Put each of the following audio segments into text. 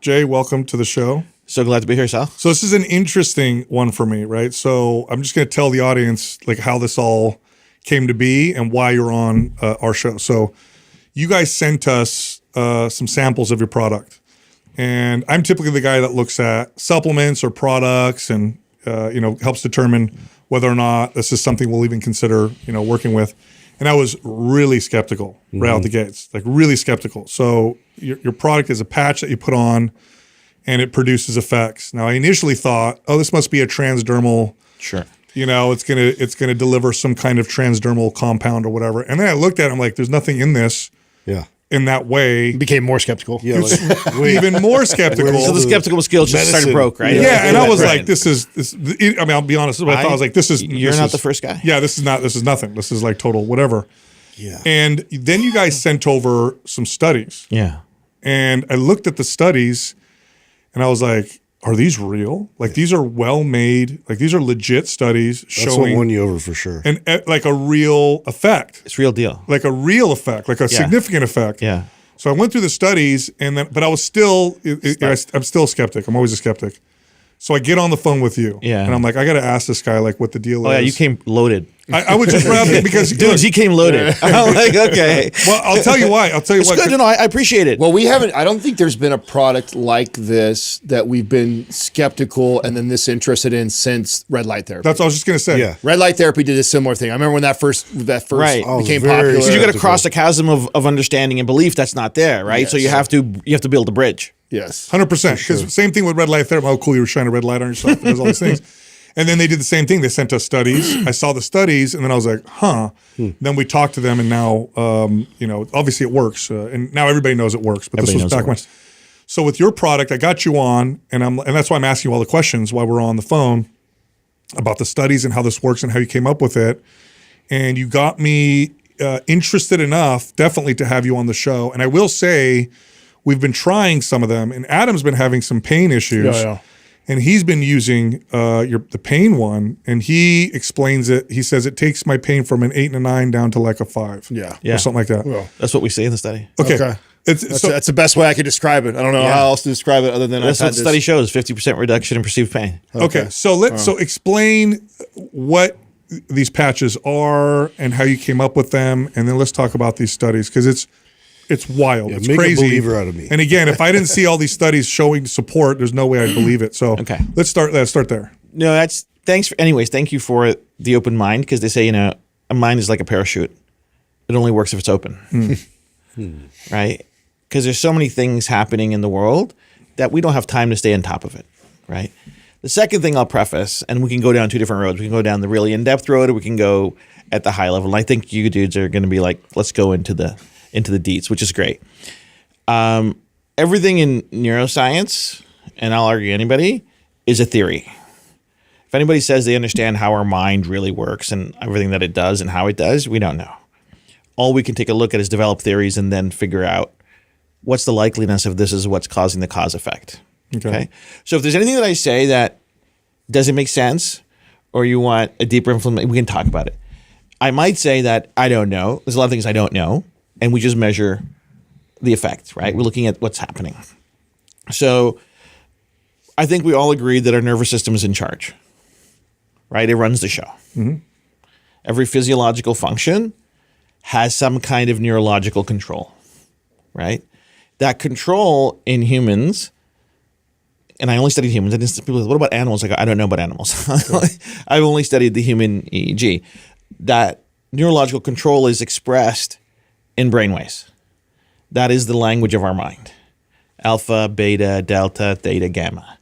Jay, welcome to the show. So glad to be here, Sal. So this is an interesting one for me, right? So I'm just going to tell the audience like how this all came to be and why you're on our show. So you guys sent us some samples of your product, and I'm typically the guy that looks at supplements or products and helps determine whether or not this is something we'll even consider working with. And I was really skeptical right out the gates, like really skeptical. So your product is a patch that you put on, and it produces effects. Now, I initially thought, oh, this must be a transdermal. Sure. It's gonna deliver some kind of transdermal compound or whatever. And then I looked at it, I'm like, there's nothing in this. Yeah. In that way. Became more skeptical. Yeah. Even more skeptical. So the skeptical skills just started broke, right? Yeah, and I was like, this. I mean, I'll be honest. I was like, this is. You're not the first guy. Yeah, this is nothing. This is like total whatever. Yeah. And then you guys sent over some studies. Yeah. And I looked at the studies, and I was like, are these real? Like these are well made. Like these are legit studies That's showing what won you over for sure. and like a real effect. It's real deal. Like a real effect, like a significant effect. Yeah. So I went through the studies, but I was still, I'm still a skeptic. I'm always a skeptic. So I get on the phone with you, and I'm like, I got to ask this guy like what the deal is. Oh yeah, you came loaded. I was just rather because Dudes, he came loaded. I'm like, okay. Well, I'll tell you why. It's good to know. I appreciate it. Well, I don't think there's been a product like this that we've been skeptical and then this interested in since red light therapy. That's what I was just gonna say. Yeah. Red light therapy did a similar thing. I remember when that first Right. became very popular. So you got to cross the chasm of understanding and belief that's not there, right? Yes. So you have to build a bridge. Yes. 100%. Because same thing with red light therapy. How cool you were shining a red light on yourself. There's all these things. And then they did the same thing. They sent us studies. I saw the studies, and then I was like, huh. Then we talked to them, and now, obviously it works. And now everybody knows it works. But Everybody this was knows back it when. works. So with your product, I got you on, and that's why I'm asking you all the questions while we're on the phone about the studies and how this works and how you came up with it. And you got me interested enough, definitely, to have you on the show. And I will say, we've been trying some of them, and Adam's been having some pain issues. Yeah. And he's been using the pain one, and he explains it. He says it takes my pain from an 8 and a 9 down to like a 5. Yeah. Or something like that. Well, That's what we see in the study. Okay. that's the best way I could describe it. I don't know how else to describe it other than That's I've what had the study shows: 50% reduction in perceived pain. Okay. So explain what these patches are and how you came up with them, and then let's talk about these studies because it's wild. Yeah, it's make a crazy. believer out of me. And again, if I didn't see all these studies showing support, there's no way I'd believe it. So Okay. let's start there. No, thank you for the open mind, because they say, a mind is like a parachute. It only works if it's open. Right? Because there's so many things happening in the world that we don't have time to stay on top of it. Right? The second thing I'll preface, and we can go down two different roads. We can go down the really in-depth road, or we can go at the high level. And I think you dudes are going to be like, let's go into the deets, which is great. Everything in neuroscience, and I'll argue anybody, is a theory. If anybody says they understand how our mind really works and everything that it does and how it does, we don't know. All we can take a look at is develop theories and then figure out what's the likeliness of this is what's causing the cause effect. Okay. So if there's anything that I say that doesn't make sense, or you want a deeper implementation, we can talk about it. I might say that I don't know. There's a lot of things I don't know, and we just measure the effect, right? We're looking at what's happening. So I think we all agree that our nervous system is in charge, right? It runs the show. Every physiological function has some kind of neurological control, right? That control in humans, and I only studied humans. I didn't. People say, what about animals? I go, I don't know about animals. I've only studied the human EEG. That neurological control is expressed in brainwaves. That is the language of our mind. Alpha, beta, delta, theta, gamma.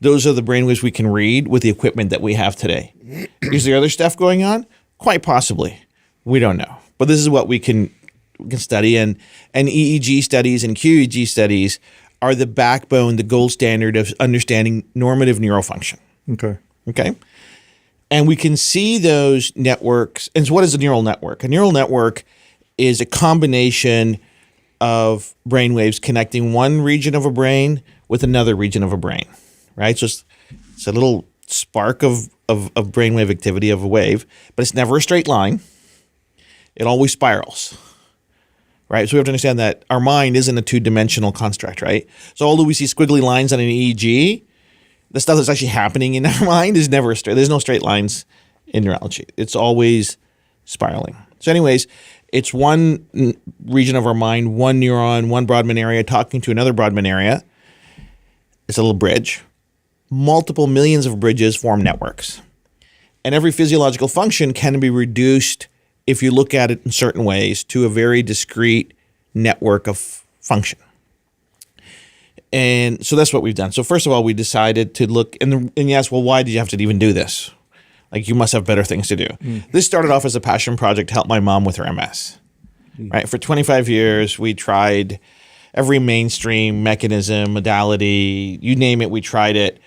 Those are the brainwaves we can read with the equipment that we have today. Is there other stuff going on? Quite possibly. We don't know. But this is what we can study. And EEG studies and QEEG studies are the backbone, the gold standard of understanding normative neurofunction. Okay? And we can see those networks. And so what is a neural network? A neural network is a combination of brain waves connecting one region of a brain with another region of a brain, right? So it's a little spark of brainwave activity of a wave, but it's never a straight line. It always spirals, right? So we have to understand that our mind isn't a two-dimensional construct, right? So although we see squiggly lines on an EEG, the stuff that's actually happening in our mind is never straight. There's no straight lines in neurology. It's always spiraling. So anyways, it's one region of our mind, one neuron, one Brodmann area talking to another Brodmann area. It's a little bridge. Multiple millions of bridges form networks. And every physiological function can be reduced, if you look at it in certain ways, to a very discrete network of function. And so that's what we've done. So first of all, we decided to look, and you ask, well, why did you have to even do this? Like, you must have better things to do. This started off as a passion project to help my mom with her MS. Right? For 25 years, we tried every mainstream mechanism, modality, you name it, we tried it.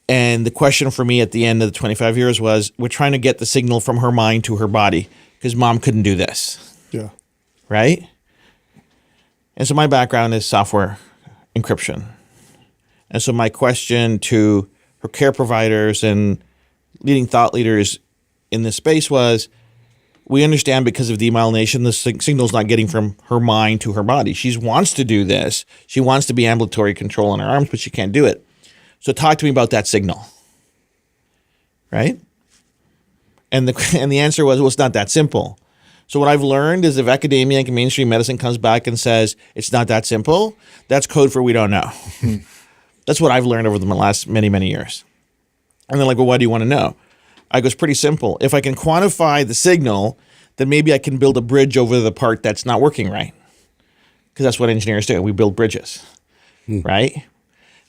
And the question for me at the end of the 25 years was, we're trying to get the signal from her mind to her body because mom couldn't do this. Yeah. Right? And so my background is software encryption. And so my question to her care providers and leading thought leaders in this space was, we understand because of demyelination, the signal's not getting from her mind to her body. She wants to do this. She wants to be ambulatory control on her arms, but she can't do it. So talk to me about that signal, right? And the answer was, well, it's not that simple. So what I've learned is if academia and mainstream medicine comes back and says it's not that simple, that's code for we don't know. That's what I've learned over the last many, many years. And they're like, well, why do you want to know? I go, it's pretty simple. If I can quantify the signal, then maybe I can build a bridge over the part that's not working right. Because that's what engineers do. We build bridges, right?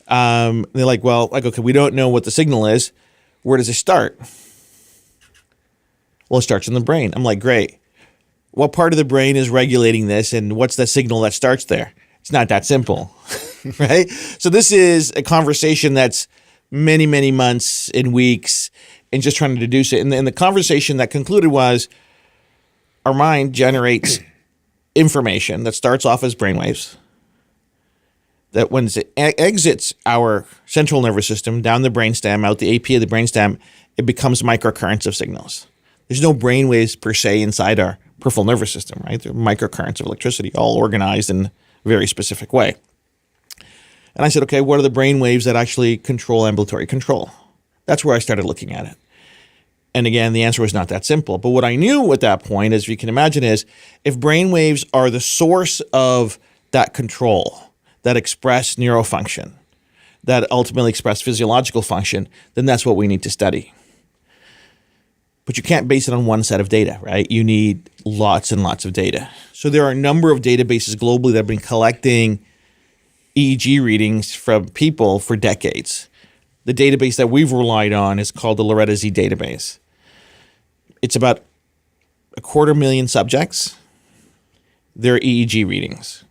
They're like, well, I go, okay, we don't know what the signal is. Where does it start? Well, it starts in the brain. I'm like, great. What part of the brain is regulating this, and what's the signal that starts there? It's not that simple, right? So this is a conversation that's many, many months and weeks and just trying to deduce it. And the conversation that concluded was our mind generates information that starts off as brainwaves, that when it exits our central nervous system, down the brainstem, out the AP of the brainstem, it becomes microcurrents of signals. There's no brainwaves per se inside our peripheral nervous system, right? They're microcurrents of electricity, all organized in a very specific way. And I said, okay, what are the brain waves that actually control ambulatory control? That's where I started looking at it. And again, the answer was not that simple. But what I knew at that point, as you can imagine, is if brain waves are the source of that control, that express neurofunction, that ultimately express physiological function, then that's what we need to study. But you can't base it on one set of data, right? You need lots and lots of data. So there are a number of databases globally that have been collecting EEG readings from people for decades. The database that we've relied on is called the Loretta Z database. It's about 250,000 subjects, their EEG readings.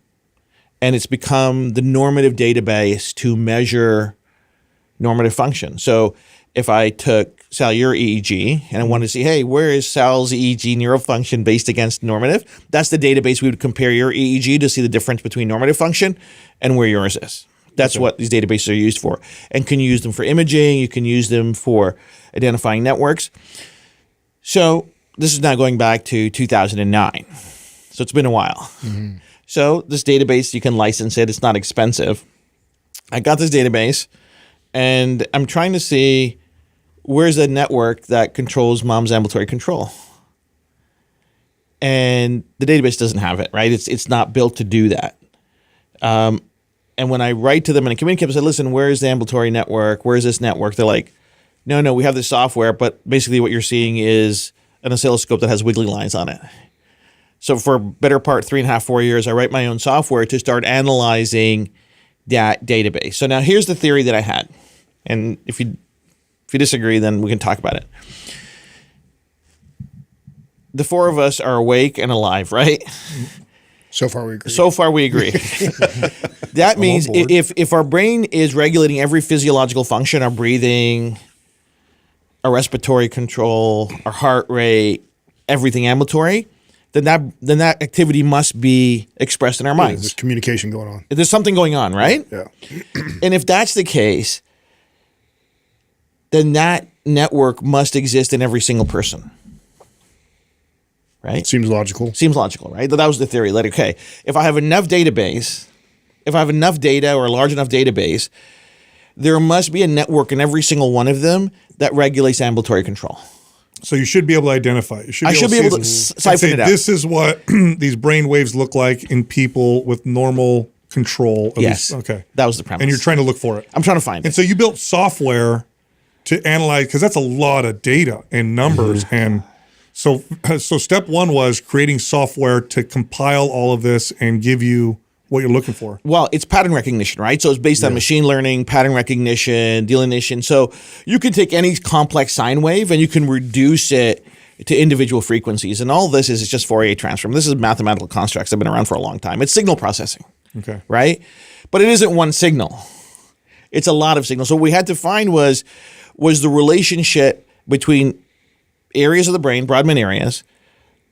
And it's become the normative database to measure normative function. So if I took, Sal, your EEG, and I wanted to see, hey, where is Sal's EEG neurofunction based against normative? That's the database we would compare your EEG to see the difference between normative function and where yours is. That's what these databases are used for. And can you use them for imaging? You can use them for identifying networks. So this is now going back to 2009. So it's been a while. Mm-hmm. So this database, you can license it. It's not expensive. I got this database, and I'm trying to see where's the network that controls mom's ambulatory control. And the database doesn't have it, right? It's not built to do that. And when I write to them and I communicate, I say, listen, where is the ambulatory network? Where is this network? They're like, no, we have this software, but basically what you're seeing is an oscilloscope that has wiggly lines on it. So for better part 3.5, 4 years, I write my own software to start analyzing that database. So now here's the theory that I had. And if you disagree, then we can talk about it. The four of us are awake and alive, right? So far we agree. So far we agree. That means if our brain is regulating every physiological function, our breathing, our respiratory control, our heart rate, everything ambulatory, then that activity must be expressed in our minds. There's communication going on. There's something going on, right? Yeah. And if that's the case, then that network must exist in every single person. right? Seems logical. Seems logical, right? That was the theory. Like, okay, if I have enough database, if I have enough data or a large enough database, there must be a network in every single one of them that regulates ambulatory control. So you should be able to identify it. I should be able to see siphon and say, it out. this is what these brain waves look like in people with normal control. Of Yes. these. Okay. That was the premise. And you're trying to look for it. I'm trying to find And it. so you built software to analyze, because that's a lot of data and numbers. And so step one was creating software to compile all of this and give you what you're looking for. Well, it's pattern recognition, right? So it's based on machine learning, pattern recognition, delineation. So you can take any complex sine wave and you can reduce it to individual frequencies. And all this is just Fourier transform. This is mathematical constructs that have been around for a long time. It's signal processing, Okay. right? But it isn't one signal. It's a lot of signals. So what we had to find was the relationship between areas of the brain, Brodmann areas,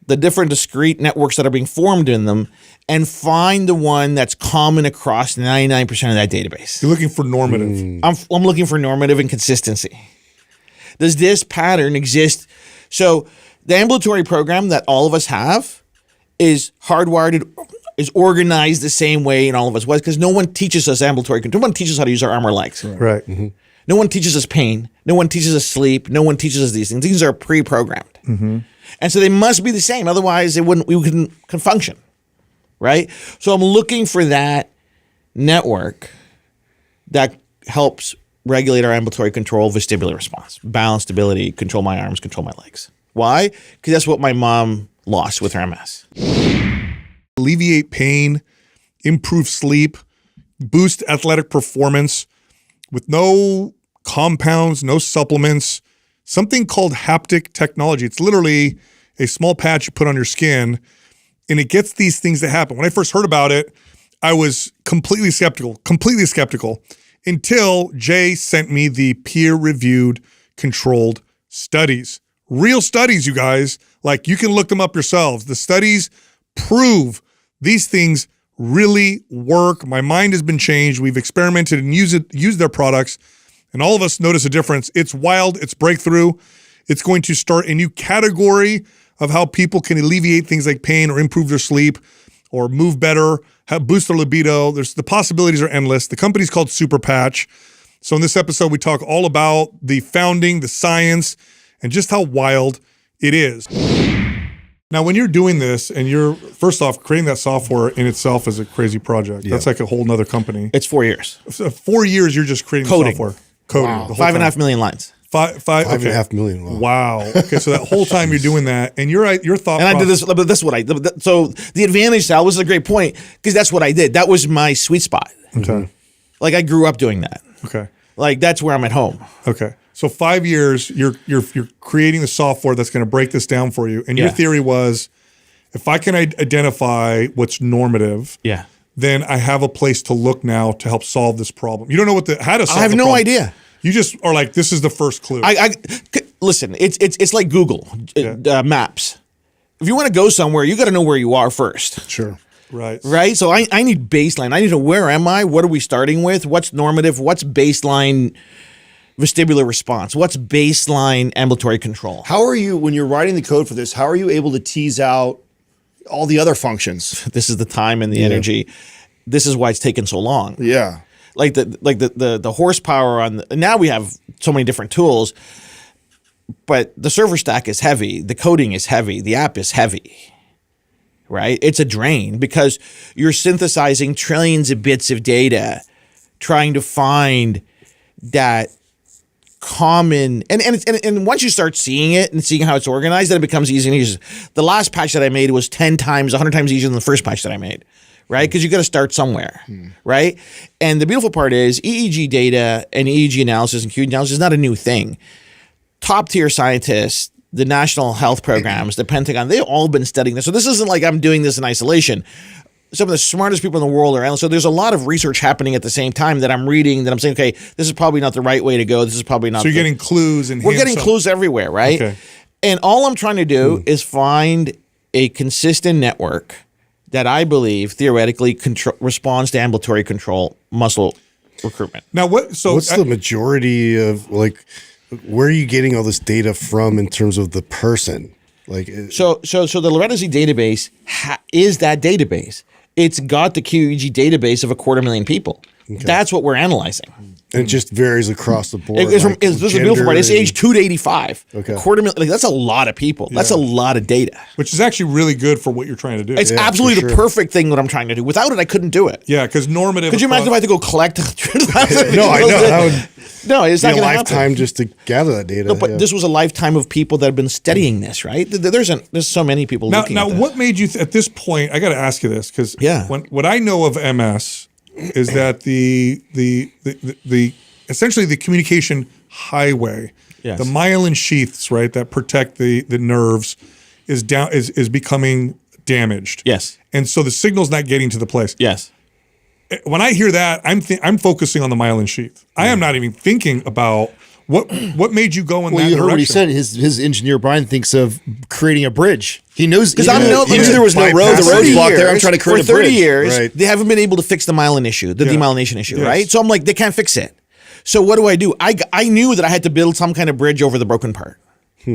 the different discrete networks that are being formed in them, and find the one that's common across 99% of that database. You're looking for normative. I'm looking for normative and consistency. Does this pattern exist? So the ambulatory program that all of us have is hardwired, is organized the same way in all of us was, because no one teaches us ambulatory control. No one teaches us how to use our arm or legs. Right. No one teaches us pain. No one teaches us sleep. No one teaches us these things. These are pre-programmed. And so they must be the same. Otherwise, we couldn't function, right? So I'm looking for that network that helps regulate our ambulatory control, vestibular response, balance, stability, control my arms, control my legs. Why? Because that's what my mom lost with her MS. Alleviate pain, improve sleep, boost athletic performance with no compounds, no supplements, something called haptic technology. It's literally a small patch you put on your skin and it gets these things that happen. When I first heard about it, I was completely skeptical until Jay sent me the peer-reviewed controlled studies. Real studies, you guys. Like, you can look them up yourselves. The studies prove these things really work. My mind has been changed. We've experimented and used their products, and all of us notice a difference. It's wild. It's breakthrough. It's going to start a new category of how people can alleviate things like pain or improve their sleep or move better, boost their libido. The possibilities are endless. The company's called Super Patch. So in this episode, we talk all about the founding, the science, and just how wild it is. Now, when you're doing this and you're, first off, creating that software in itself is a crazy project. That's like a whole nother company. It's 4 years. So 4 years, you're just creating Coding. software. Coding. The whole 5.5 million lines. $5.5 million. Wow. Okay, so that whole time you're doing that, and your thought And I did this, but that's what I did. So the advantage, Sal, was a great point, because that's what I did. That was my sweet spot. Okay. Like, I grew up doing that. Okay. Like, that's where I'm at home. Okay. So 5 years, you're creating the software that's going to break this down for you. And your Yeah. theory was, if I can identify what's normative, Yeah. then I have a place to look now to help solve this problem. You don't know how to solve I have the no problem. idea. You just are like, this is the first clue. Listen, it's like Google Maps. If you want to go somewhere, you got to know where you are first. Sure. Right? So I need baseline. I need to know, where am I? What are we starting with? What's normative? What's baseline vestibular response? What's baseline ambulatory control? How are you, when you're writing the code for this, how are you able to tease out all the other functions? This is the time and the energy. This is why it's taken so long. Yeah. Like the horsepower on now we have so many different tools, but the server stack is heavy, the coding is heavy, the app is heavy, right? It's a drain because you're synthesizing trillions of bits of data, trying to find that common and once you start seeing it and seeing how it's organized, then it becomes easy and easier. The last patch that I made was 100 times easier than the first patch that I made. Right? Because you got to start somewhere, right? And the beautiful part is EEG data and EEG analysis and QEEG analysis is not a new thing. Top tier scientists, the national health programs, the Pentagon, they've all been studying this. So this isn't like I'm doing this in isolation. Some of the smartest people in the world are analysts. So there's a lot of research happening at the same time that I'm reading that I'm saying, okay, this is probably not the right way to go. This is probably not. So you're getting clues and we're getting clues everywhere, right? Okay. And all I'm trying to do is find a consistent network that I believe theoretically responds to ambulatory control muscle recruitment. Now, what's the majority of, like, where are you getting all this data from in terms of the person? So the Lorenzi database is that database. It's got the QEEG database of 250,000 people. Okay. That's what we're analyzing. And it just varies across the board. This is a beautiful part. It's age 2 to 85. Okay. 250,000, like that's a lot of people. Yeah. That's a lot of data. Which is actually really good for what you're trying to do. It's absolutely the perfect thing that I'm trying to do. Without it, I couldn't do it. Yeah, because normative. Could you imagine if I had to go collect? No, I know. That would no, it's not a going to lifetime happen. just to gather that data. No, but this was a lifetime of people that have been studying this, right? There's so many people looking at this. Now, what made you, at this point, I got to ask you this, because what I know of MS is that the essentially the communication highway, the myelin sheaths, right, that protect the nerves, is becoming damaged. Yes. And so the signal's not getting to the place. Yes. When I hear that, I'm focusing on the myelin sheath. I am not even thinking about what made you go in that direction. Well, you heard what he said. His engineer Brian thinks of creating a bridge. He knows because he knew there was no road. The road's blocked there. I'm trying to create a bridge. For 30 years, they haven't been able to fix the myelin issue, the demyelination issue, right? So I'm like, they can't fix it. So what do? I knew that I had to build some kind of bridge over the broken part.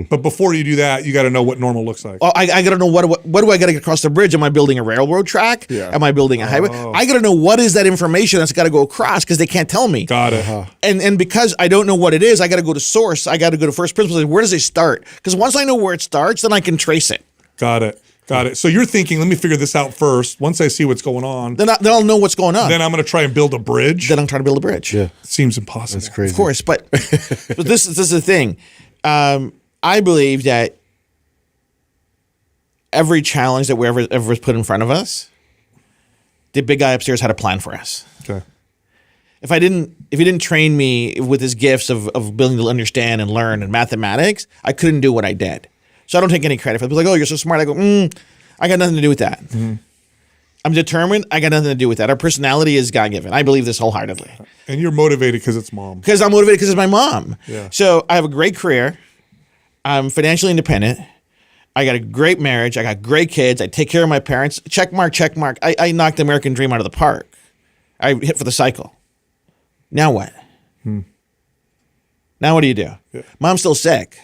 But before you do that, you got to know what normal looks like. Oh, I got to know what do I got to get across the bridge? Am I building a railroad track? Yeah. Am I building a highway? I got to know what is that information that's got to go across because they can't tell me. Got it. And because I don't know what it is, I got to go to source. I got to go to first principles. Where does it start? Because once I know where it starts, then I can trace it. Got it. So you're thinking, let me figure this out first. Once I see what's going on, then I'll know what's going on. Then I'm going to try and build a bridge. Then I'm trying to build a bridge. Yeah, it seems impossible. That's crazy. Of course, but this is the thing. I believe that every challenge that we ever was put in front of us, the big guy upstairs had a plan for us. Okay. If he didn't train me with his gifts of being able to understand and learn and mathematics, I couldn't do what I did. So I don't take any credit for it. People are like, oh, you're so smart. I go, I got nothing to do with that. Mm-hmm. I'm determined. I got nothing to do with that. Our personality is God-given. I believe this wholeheartedly. And you're motivated because it's mom. Because I'm motivated because it's my mom. Yeah. So I have a great career. I'm financially independent. I got a great marriage. I got great kids. I take care of my parents. Check mark, check mark. I knocked the American dream out of the park. I hit for the cycle. Now what? Now what do you do? Yeah. Mom's still sick.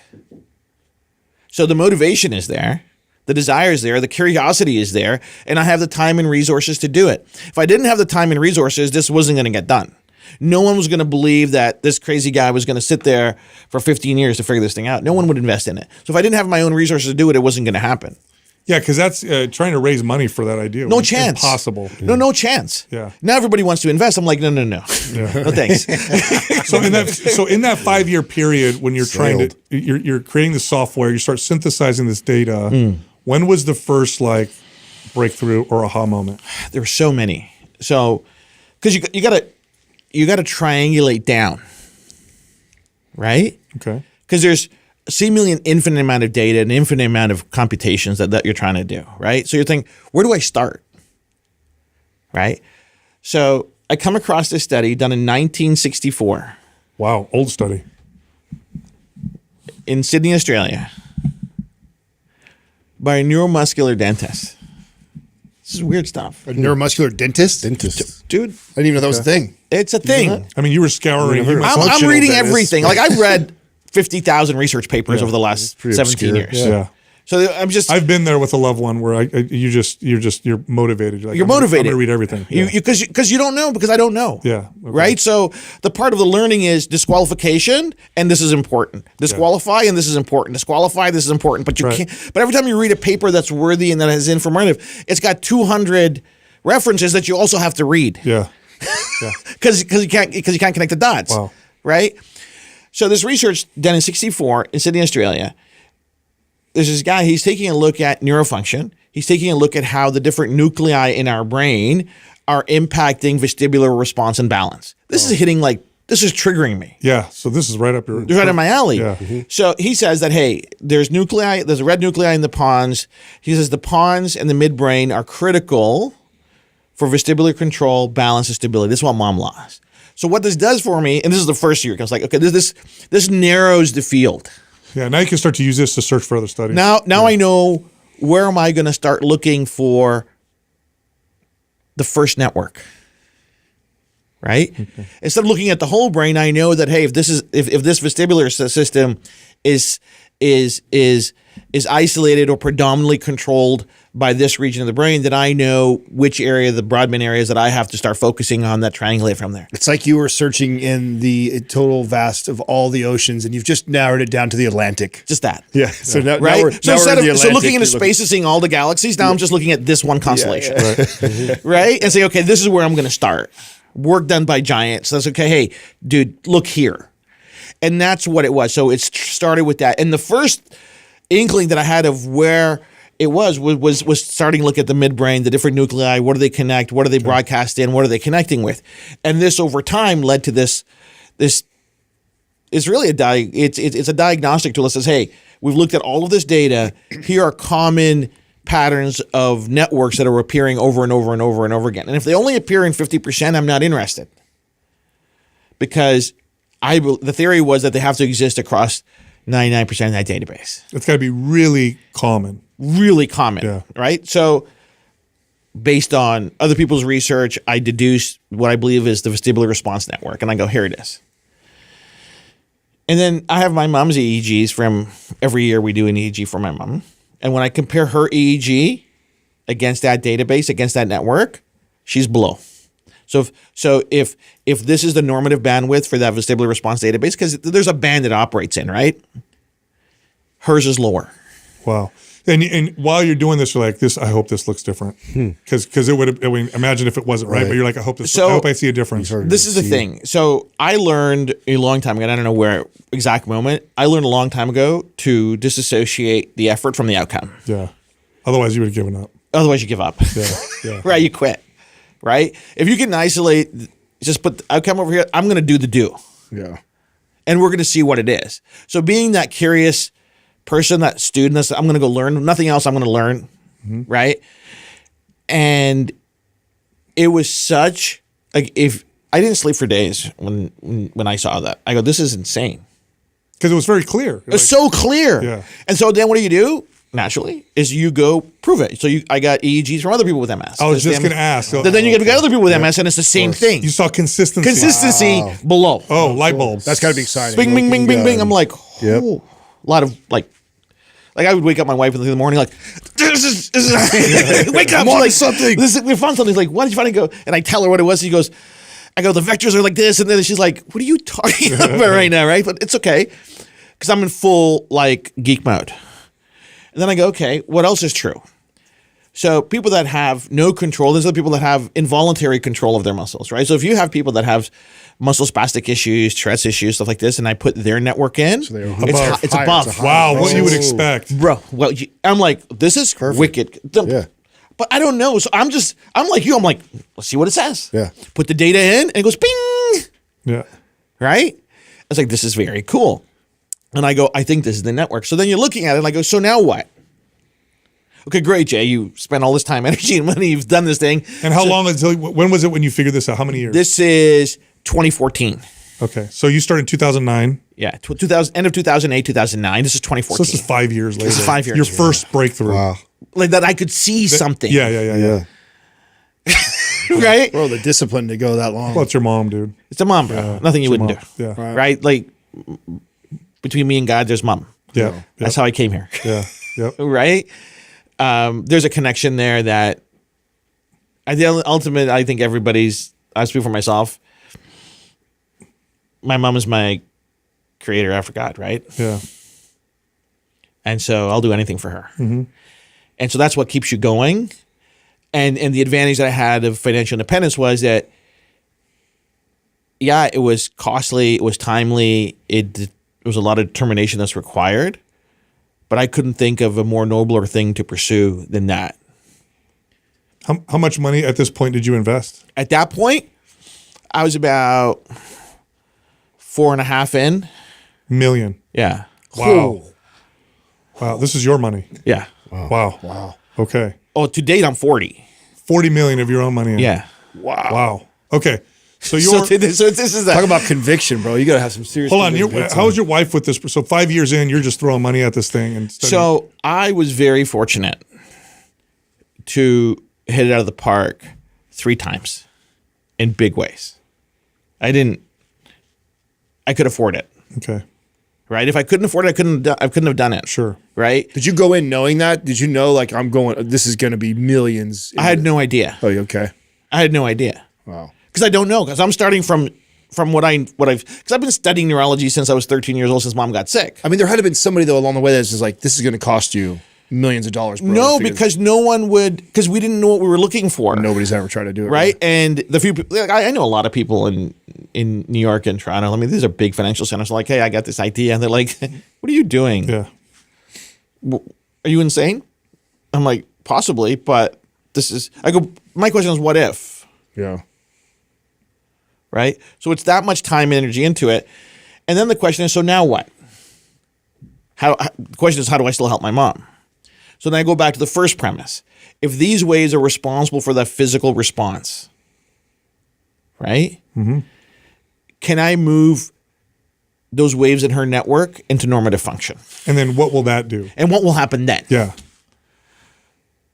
So the motivation is there. The desire is there. The curiosity is there. And I have the time and resources to do it. If I didn't have the time and resources, this wasn't going to get done. No one was going to believe that this crazy guy was going to sit there for 15 years to figure this thing out. No one would invest in it. So if I didn't have my own resources to do it, it wasn't going to happen. Yeah, because that's trying to raise money for that idea. No chance. Impossible. No chance. Yeah. Now everybody wants to invest. I'm like, no. Yeah. No thanks. So in that 5-year period when you're you're creating the software, you start synthesizing this data. When was the first breakthrough or aha moment? There were so many. So because you got to triangulate down, right? Okay. Because there's seemingly an infinite amount of data, an infinite amount of computations that you're trying to do, right? So you're thinking, where do I start? Right? So I come across this study done in 1964. Wow, old study. In Sydney, Australia, by a neuromuscular dentist. This is weird stuff. A neuromuscular dentist? Dude. I didn't even know that was a thing. It's a thing. I mean, you were scouring. I'm reading everything. Like I've read 50,000 research papers over the last 17 obscure. years. Yeah. So I've been there with a loved one where you're motivated. You're like, you're motivated. I'm going to read everything. Because you don't know, because I don't know. Yeah. Okay. Right. So the part of the learning is disqualification, and this is important. Disqualify, and this is important. Disqualify, this is important. But you can't. But every time you read a paper that's worthy and that has informative, it's got 200 references that you also have to read. Yeah. Because you can't connect the dots. Wow. Right. So this research done in 1964 in Sydney, Australia. There's this guy, he's taking a look at neurofunction. He's taking a look at how the different nuclei in our brain are impacting vestibular response and balance. This is hitting this is triggering me. Yeah, so this is right up your... It's right up my alley. Yeah. So he says that, hey, there's a red nuclei in the pons. He says the pons and the midbrain are critical for vestibular control, balance, and stability. This is what mom lost. So what this does for me, and this is the first year, I was like, okay, this narrows the field. Yeah, now you can start to use this to search for other studies. Now I know where am I going to start looking for the first network, right? Okay. Instead of looking at the whole brain, I know that hey, if this vestibular system is is isolated or predominantly controlled by this region of the brain, then I know which area, the Brodmann areas that I have to start focusing on that triangulate from there. It's like you were searching in the total vast of all the oceans, and you've just narrowed it down to the Atlantic. Just that. Yeah. So now, Right. now we're, So now we're instead in the of so Atlantic, looking into you're space and seeing all the galaxies, now I'm just looking at this one constellation. Yeah. Right? And say, okay, this is where I'm going to start. Work done by giants. So that's okay. Hey, dude, look here. And that's what it was. So it started with that. And the first inkling that I had of where it was starting to look at the midbrain, the different nuclei. What do they connect? What do they broadcast in? What are they connecting with? And this over time led to this is really it's a diagnostic tool that says, hey, we've looked at all of this data. Here are common patterns of networks that are appearing over and over and over and over again. And if they only appear in 50%, I'm not interested. Because the theory was that they have to exist across 99% of that database. It's got to be really common. Really common, Yeah. right? So based on other people's research, I deduced what I believe is the vestibular response network. And I go, here it is. And then I have my mom's EEGs from every year we do an EEG for my mom. And when I compare her EEG against that database, against that network, she's below. So if this is the normative bandwidth for that vestibular response database, because there's a band it operates in, right? Hers is lower. Wow. And while you're doing this, you're like, this. I hope this looks different, because it would. I mean, imagine if it wasn't right, but you're like, I hope this. I hope I see a difference. This is the thing. So I learned a long time ago, and I don't know where exact moment. I learned a long time ago to disassociate the effort from the outcome. Yeah. Otherwise, you would have given up. Otherwise, you give up. Yeah. Right? You quit. Right? If you can isolate, just put the outcome over here. I'm going to do the do. Yeah. And we're going to see what it is. So being that curious person, that student, that's, I'm going to go learn. Nothing else I'm going to learn. Right? And it was such, like, if I didn't sleep for days when I saw that. I go, this is insane. Because it was very clear. It's so clear. Yeah. And so then what do? Naturally, is you go prove it. So I got EEGs from other people with MS. I was just going to ask. So, Then you get other people with MS, and it's the same thing. you saw consistency. Consistency below. Oh, light bulbs. That's got to be exciting. Bing, bing, bing, bing, bing. I'm like, Yep. a lot of like I would wake up my wife in the morning like, this is wake up. I'm on She's like, something. We found something. She's like, what did you find? I go, and I tell her what it was. She goes, I go, the vectors are like this, and then she's like, what are you talking about right now, right? But it's okay, because I'm in full like geek mode. And then I go, okay, what else is true? So people that have no control, there's other people that have involuntary control of their muscles, right? So if you have people that have muscle spastic issues, Tourette's issues, stuff like this, and I put their network in, they're it's higher, above. it's a higher Wow, what Oh. you would expect. Bro, well, I'm like, this is wicked. Yeah. But I don't know. So I'm like you. I'm like, let's see what it says. Yeah. Put the data in, and it goes ping, Yeah. right? I was like, this is very cool. And I go, I think this is the network. So then you're looking at it, and I go, so now what? Okay, great, Jay. You spent all this time, energy, and money. You've done this thing. And how long until? When was it when you figured this out? How many years? This is 2014. Okay, so you started in 2009. Yeah, 2000, end of 2008, 2009. This is 2014. So this is 5 years later. This is 5 years. Your first breakthrough. Wow. Like that, I could see something. Yeah. Yeah. Right? Bro, the discipline to go that long. Well, it's your mom, dude. It's a mom, bro. Nothing you wouldn't Mom. do. Yeah. Right? Like between me and God, there's mom. Yeah. That's how I came here. Yeah. Yep. Right? There's a connection there that I think everybody's, I speak for myself. My mom is my creator after God, right? Yeah. And so I'll do anything for her. And so that's what keeps you going. And the advantage that I had of financial independence was that, yeah, it was costly, it was timely, it was a lot of determination that's required, but I couldn't think of a more nobler thing to pursue than that. How much money at this point did you invest? At that point, I was about 4.5 in. Million. Yeah. Wow. Wow. This is your money. Yeah. Wow. Okay. Oh, to date, I'm 40. 40 million of your own money. Yeah. Wow. Okay. So So, you're this is Talk that. about conviction, bro. You got to have some serious. hold on. conviction. How was your wife with this? So 5 years in, you're just throwing money at this thing and studying. So I was very fortunate to hit it out of the park 3 times in big ways. I could afford it, Okay. right? If I couldn't afford it, I couldn't have done it. Sure. Right? Did you go in knowing that? Did you know like this is going to be millions? I had no idea. Oh, okay. I had no idea. Wow. Because I don't know. Because I'm starting from what I've because I've been studying neurology since I was 13 years old, since mom got sick. I mean, there had to have been somebody though along the way that's just like, this is going to cost you millions of dollars. Bro, No, because no one would, because we didn't know what we were looking for. nobody's ever tried to do it. Right? And the few people, like, I know a lot of people in New York and Toronto. I mean, these are big financial centers. Like, hey, I got this idea. And they're like, what are you doing? Yeah. Are you insane? I'm like, possibly, but my question is, what if? Yeah. Right? So it's that much time and energy into it. And then the question is, so now what? The question is, how do I still help my mom? So then I go back to the first premise. If these waves are responsible for that physical response, right? Mm-hmm. Can I move those waves in her network into normative function? And then what will that do? And what will happen then? Yeah.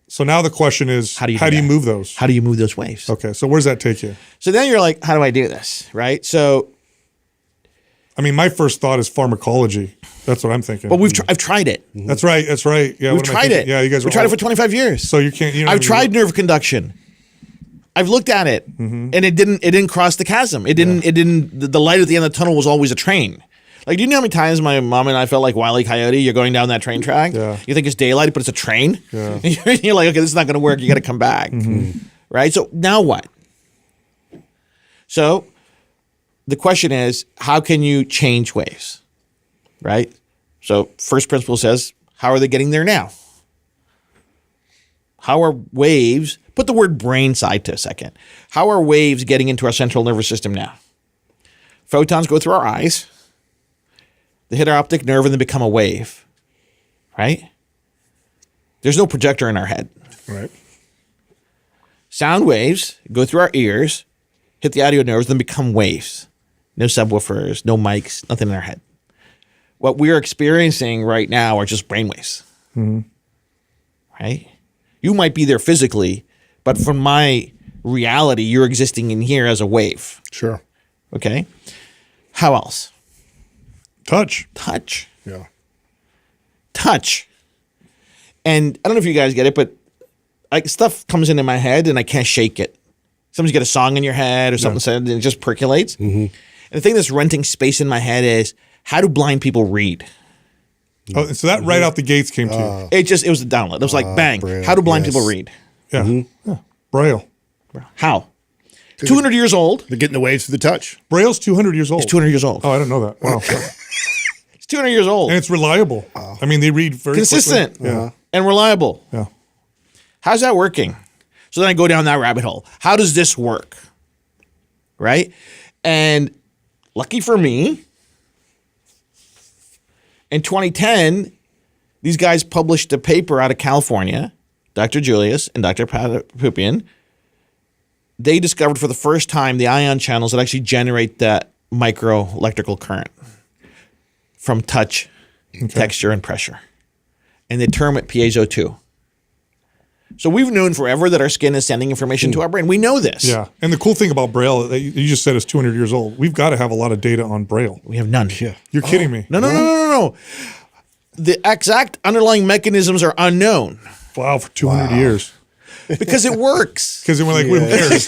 So now the question is, how do you that? move those? How do you move those waves? Okay. So where does that take you? So then you're like, how do I do this? Right? So, I mean, my first thought is pharmacology. That's what I'm thinking. but I've tried it. That's right. That's right. Yeah. We've what am I tried thinking? it. Yeah. You guys we tried it for 25 years. So you can't, I've tried nerve conduction. I've looked at it and it didn't cross the chasm. The light at the end of the tunnel was always a train. Like, do you know how many times my mom and I felt like Wile E. Coyote? You're going down that train track. Yeah. You think it's daylight, but it's a train. Yeah. You're like, okay, this is not going to work. You got to come back. Right? So now what? So the question is, how can you change waves? Right? So first principle says, how are they getting there now? How are waves, put the word brain side to a second. How are waves getting into our central nervous system now? Photons go through our eyes. They hit our optic nerve and they become a wave, right? There's no projector in our head. Right. Sound waves go through our ears, hit the audio nerves, then become waves. No subwoofers, no mics, nothing in our head. What we're experiencing right now are just brainwaves, right? You might be there physically, but from my reality, you're existing in here as a wave, Sure. okay? How else? touch. Yeah. Touch. And I don't know if you guys get it, but stuff comes into my head and I can't shake it. Sometimes you get a song in your head or something said and it just percolates. And the thing that's renting space in my head is, how do blind people read? Oh, so that right out the gates came to you. It was a download. It was like, bang. Braille, How do blind yes. people read? Yeah. Yeah. Braille. How? 200 years old. They're getting the waves through the touch. Braille's 200 years old. 200 years old. Oh, I didn't know that. Wow. It's 200 years old. And it's reliable. I mean, they read very Consistent. quickly. Yeah. And reliable. Yeah. How's that working? So then I go down that rabbit hole. How does this work? Right? And lucky for me, in 2010, these guys published a paper out of California, Dr. Julius and Dr. Papupian. They discovered for the first time the ion channels that actually generate that micro electrical current from touch, texture, and pressure. And they term it piezo 2. So we've known forever that our skin is sending information to our brain. We know this. Yeah. And the cool thing about Braille, that you just said is 200 years old. We've got to have a lot of data on Braille. We have none. Yeah. You're kidding me. No. The exact underlying mechanisms are unknown Wow, for 200 years. because it works. Because then we're like, who cares?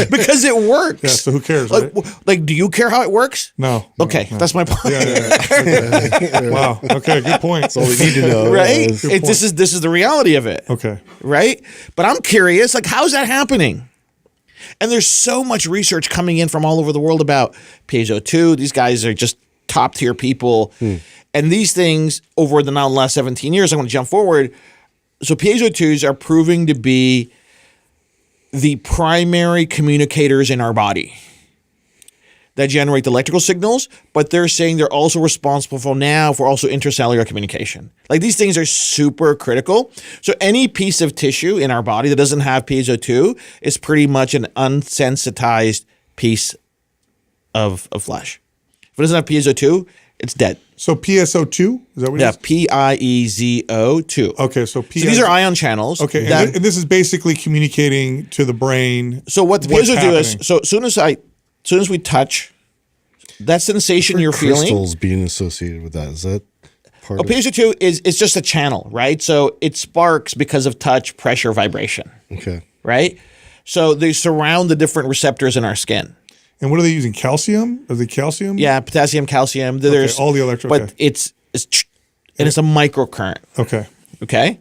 Because it works. Yeah, so who cares, Like, right? like, do you care how it works? No. Okay, that's my point. Yeah. Wow. Okay, good point. That's all we need to know. Right? Good This is the reality of it. Okay. Right? But I'm curious, like, how's that happening? And there's so much research coming in from all over the world about piezo 2. These guys are just top tier people. And these things over the now last 17 years, I'm going to jump forward. So piezo 2s are proving to be the primary communicators in our body that generate the electrical signals, but they're saying they're also responsible for also intercellular communication. Like, these things are super critical. So any piece of tissue in our body that doesn't have piezo 2 is pretty much an unsensitized piece of flesh. If it doesn't have piezo 2, it's dead. So PSO2? Is that what it is? PIEZO 2. Okay, so So these are ion channels. Okay, that- and this is basically communicating to the brain. So what the what's piezo do is, happening. so as soon as we touch, that sensation you're feeling. Crystals being associated with that. Is that part of it? Piezo2 is just a channel, right? So it sparks because of touch, pressure, vibration, Okay. right? So they surround the different receptors in our skin. And what are they using? Calcium? Are they calcium? Yeah, potassium, calcium. There's all the electro. but Okay. it's and it's a microcurrent. Okay. Okay.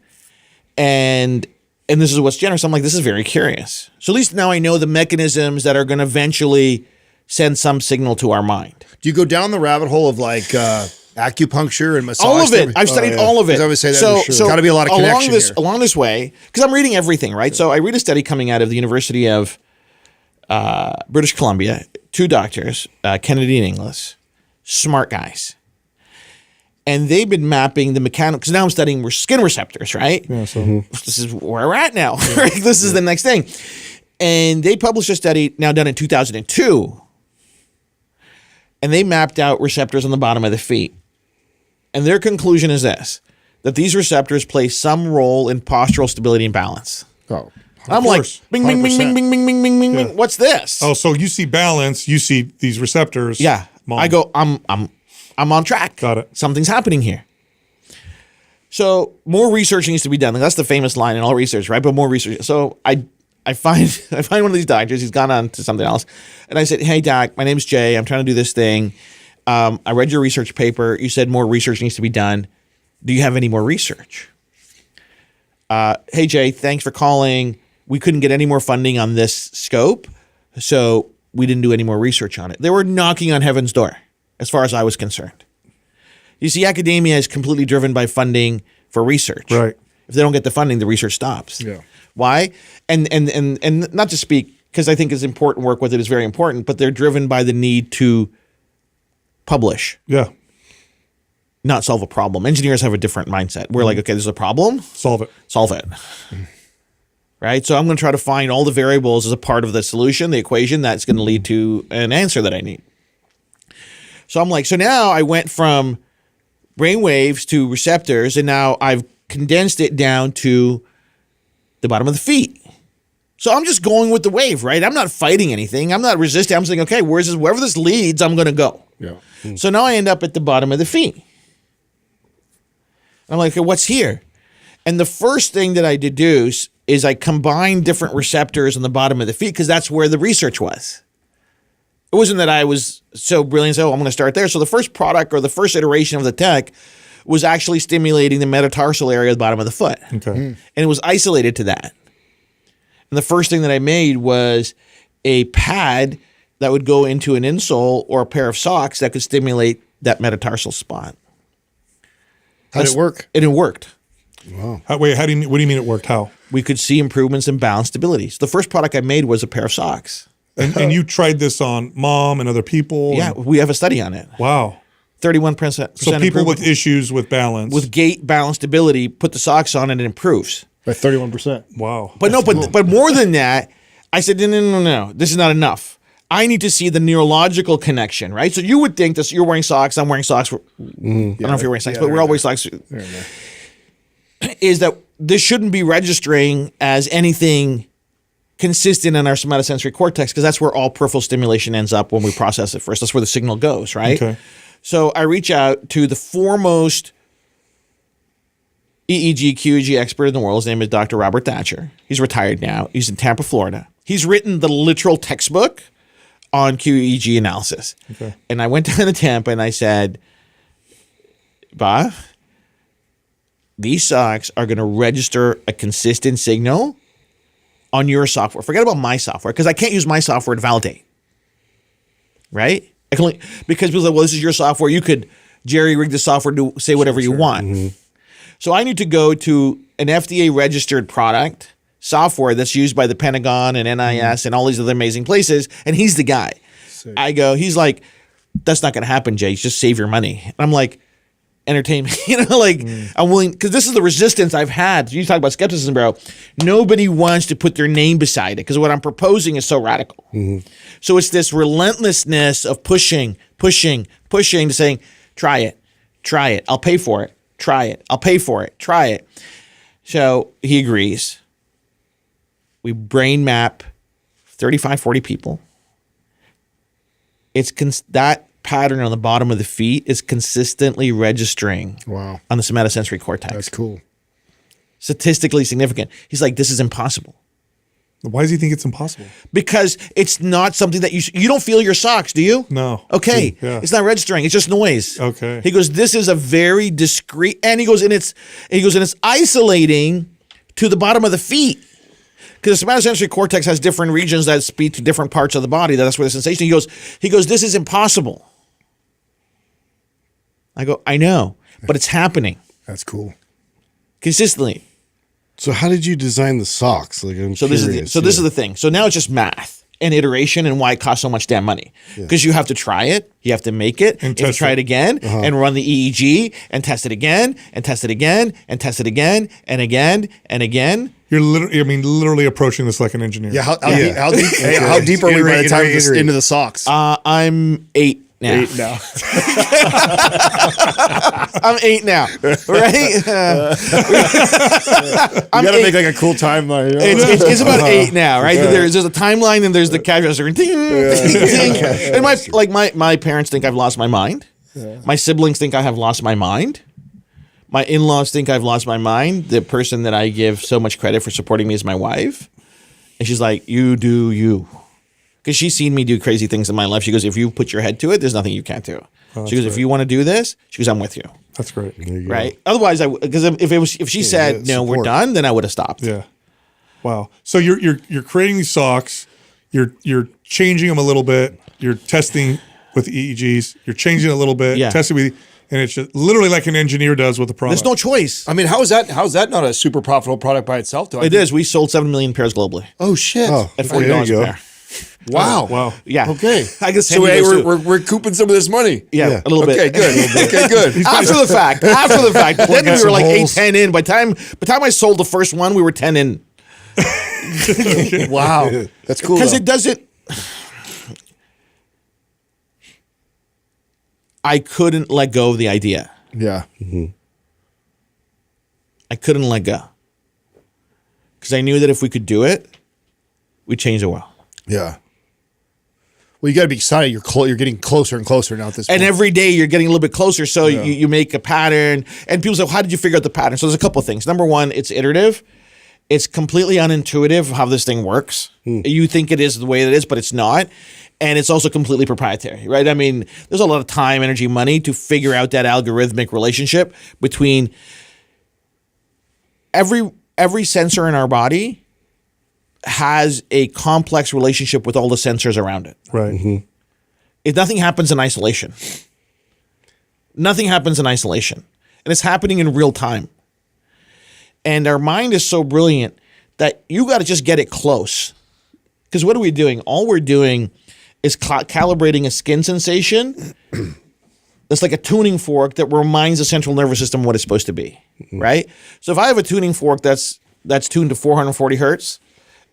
And this is what's generous. I'm like, this is very curious. So at least now I know the mechanisms that are going to eventually send some signal to our mind. Do you go down the rabbit hole of like acupuncture and massage? All of it. therapy? I've studied yeah. all of it. 'Cause I would say that so, for sure. Got to be a lot of connection here. Along this way, because I'm reading everything, right? So I read a study coming out of the University of British Columbia, 2 doctors, Kennedy and Inglis, smart guys. And they've been mapping the mechanical, because now I'm studying skin receptors, right? Yeah. So This is where we're at now. Right? This is the next thing. And they published a study now done in 2002. And they mapped out receptors on the bottom of the feet. And their conclusion is this, that these receptors play some role in postural stability and balance. Oh, I'm like, course. bing, bing, bing, bing, bing, bing, bing, bing, bing, bing. What's this? oh, so you see balance, you see these receptors. Yeah. Mom. I go, I'm on track. Got it. Something's happening here. So more research needs to be done. Like, that's the famous line in all research, right? But more research. So I find one of these doctors. He's gone on to something else, and I said, "Hey, doc, my name's Jay. I'm trying to do this thing. I read your research paper. You said more research needs to be done. Do you have any more research?" Hey, Jay, thanks for calling. We couldn't get any more funding on this scope, so we didn't do any more research on it. They were knocking on heaven's door, as far as I was concerned. You see, academia is completely driven by funding for research. Right. If they don't get the funding, the research stops. Yeah. Why? And not to speak, because I think it's important work with it is very important, but they're driven by the need to publish, Yeah. not solve a problem. Engineers have a different mindset. We're like, okay, there's a problem, Solve it. solve it. Right? So I'm going to try to find all the variables as a part of the solution, the equation that's going to lead to an answer that I need. So I'm like, so now I went from brain waves to receptors, and now I've condensed it down to the bottom of the feet. So I'm just going with the wave, right? I'm not fighting anything. I'm not resisting. I'm saying, okay, wherever this leads, I'm going to go. Yeah. So now I end up at the bottom of the feet. I'm like, okay, what's here? And the first thing that I deduce is I combine different receptors on the bottom of the feet because that's where the research was. It wasn't that I was so brilliant, so I'm going to start there. So the first product or the first iteration of the tech was actually stimulating the metatarsal area at the bottom of the foot. Okay. And it was isolated to that. And the first thing that I made was a pad that would go into an insole or a pair of socks that could stimulate that metatarsal spot. How did it work? And it worked. What do you mean it worked? How? We could see improvements in balance stability. So the first product I made was a pair of socks. And you tried this on mom and other people? Yeah, we have a study on it. Wow. 31%. So people with issues with balance. with gait balance stability put the socks on and it improves. By 31%. wow. But but more than that, I said no. This is not enough. I need to see the neurological connection, right? So you would think that you're wearing socks, I'm wearing socks. I don't know if you're wearing socks, but we're all wearing socks. Is that this shouldn't be registering as anything consistent in our somatosensory cortex because that's where all peripheral stimulation ends up when we process it first. That's where the signal goes, right? Okay. So I reach out to the foremost EEG, QEEG expert in the world. His name is Dr. Robert Thatcher. He's retired now. He's in Tampa, Florida. He's written the literal textbook on QEEG analysis. Okay. And I went down to Tampa and I said, Bob, these socks are going to register a consistent signal on your software. Forget about my software because I can't use my software to validate. Right? I can only, because people say, well, this is your software. You could jerry-rig the software to say whatever you want. Mm-hmm. So I need to go to an FDA-registered product, software that's used by the Pentagon and NIS and all these other amazing places, and he's the guy. Sick. I go, he's like, that's not going to happen, Jay. Just save your money. And I'm like, entertainment, I'm willing, because this is the resistance I've had. You talk about skepticism, bro. Nobody wants to put their name beside it because what I'm proposing is so radical. Mm-hmm. So it's this relentlessness of pushing to saying, try it. I'll pay for it. Try it. I'll pay for it. Try it. So he agrees. We brain map 35, 40 people. That pattern on the bottom of the feet is consistently registering Wow. on the somatosensory cortex. That's cool. Statistically significant. He's like, this is impossible. Why does he think it's impossible? Because it's not something that you don't feel your socks, do you? No. Okay. Yeah. It's not registering. It's just noise. Okay. He goes, this is a very discrete, and he goes, and it's isolating to the bottom of the feet. Because the somatosensory cortex has different regions that speak to different parts of the body. That's where the sensation. He goes, this is impossible. I go, I know, but it's happening That's cool. consistently. So how did you design the socks? Like, I'm So curious. this is the thing. So now it's just math and iteration and why it costs so much damn money. Because you have to try it, you have to make it, And you have to test try it. it again, and run the EEG, and test it again, and test it again, and test it again, and again, and again. You're literally approaching this like an engineer. Yeah. How deep? Hey, how deep are we by the time this into the socks? I'm 8 now. 8 now. I'm 8 now, right? You gotta make like a cool timeline. You know? It's about 8 now, right? There's a timeline and there's the cash register. Ding, ding, ding. And my parents think I've lost my mind. My siblings think I have lost my mind. My in-laws think I've lost my mind. The person that I give so much credit for supporting me is my wife. And she's like, you do you. Because she's seen me do crazy things in my life. She goes, if you put your head to it, there's nothing you can't do. She goes, if you want to do this, she goes, I'm with you. That's great. Right? Otherwise, because if she said, no, we're support. done, then I would have stopped. Yeah. Wow. So you're creating these socks. You're changing them a little bit. You're testing with EEGs. You're changing it a little bit. Yeah. Testing with, and it's just literally like an engineer does with a product. There's no choice. I mean, how's that not a super profitable product by itself? Though It is. We sold 7 million pairs globally Oh shit! Oh, at there you $40 a go. pair. Wow. Wow. Yeah. Okay. I guess So hey, we're recouping some of this money. yeah, a little Okay. bit. Good. Okay. Good. After the fact. Then we were some like 8, holes. 10 in. By the time I sold the first one, we were 10 in. Wow. That's cool. Because though. it doesn't. I couldn't let go of the idea. Yeah. I couldn't let go. Because I knew that if we could do it, we'd change the world. Yeah. Well, you got to be excited. You're getting closer and closer now at this point. And every day you're getting a little bit closer. So you make a pattern, and people say, how did you figure out the pattern? So there's a couple of things. Number one, it's iterative. It's completely unintuitive how this thing works. You think it is the way it is, but it's not. And it's also completely proprietary, right? I mean, there's a lot of time, energy, money to figure out that algorithmic relationship between every sensor in our body has a complex relationship with all the sensors around it. Right. Nothing happens in isolation. Nothing happens in isolation. And it's happening in real time. And our mind is so brilliant that you got to just get it close. Because what are we doing? All we're doing is calibrating a skin sensation that's like a tuning fork that reminds the central nervous system what it's supposed to be, right? So if I have a tuning fork that's tuned to 440 hertz,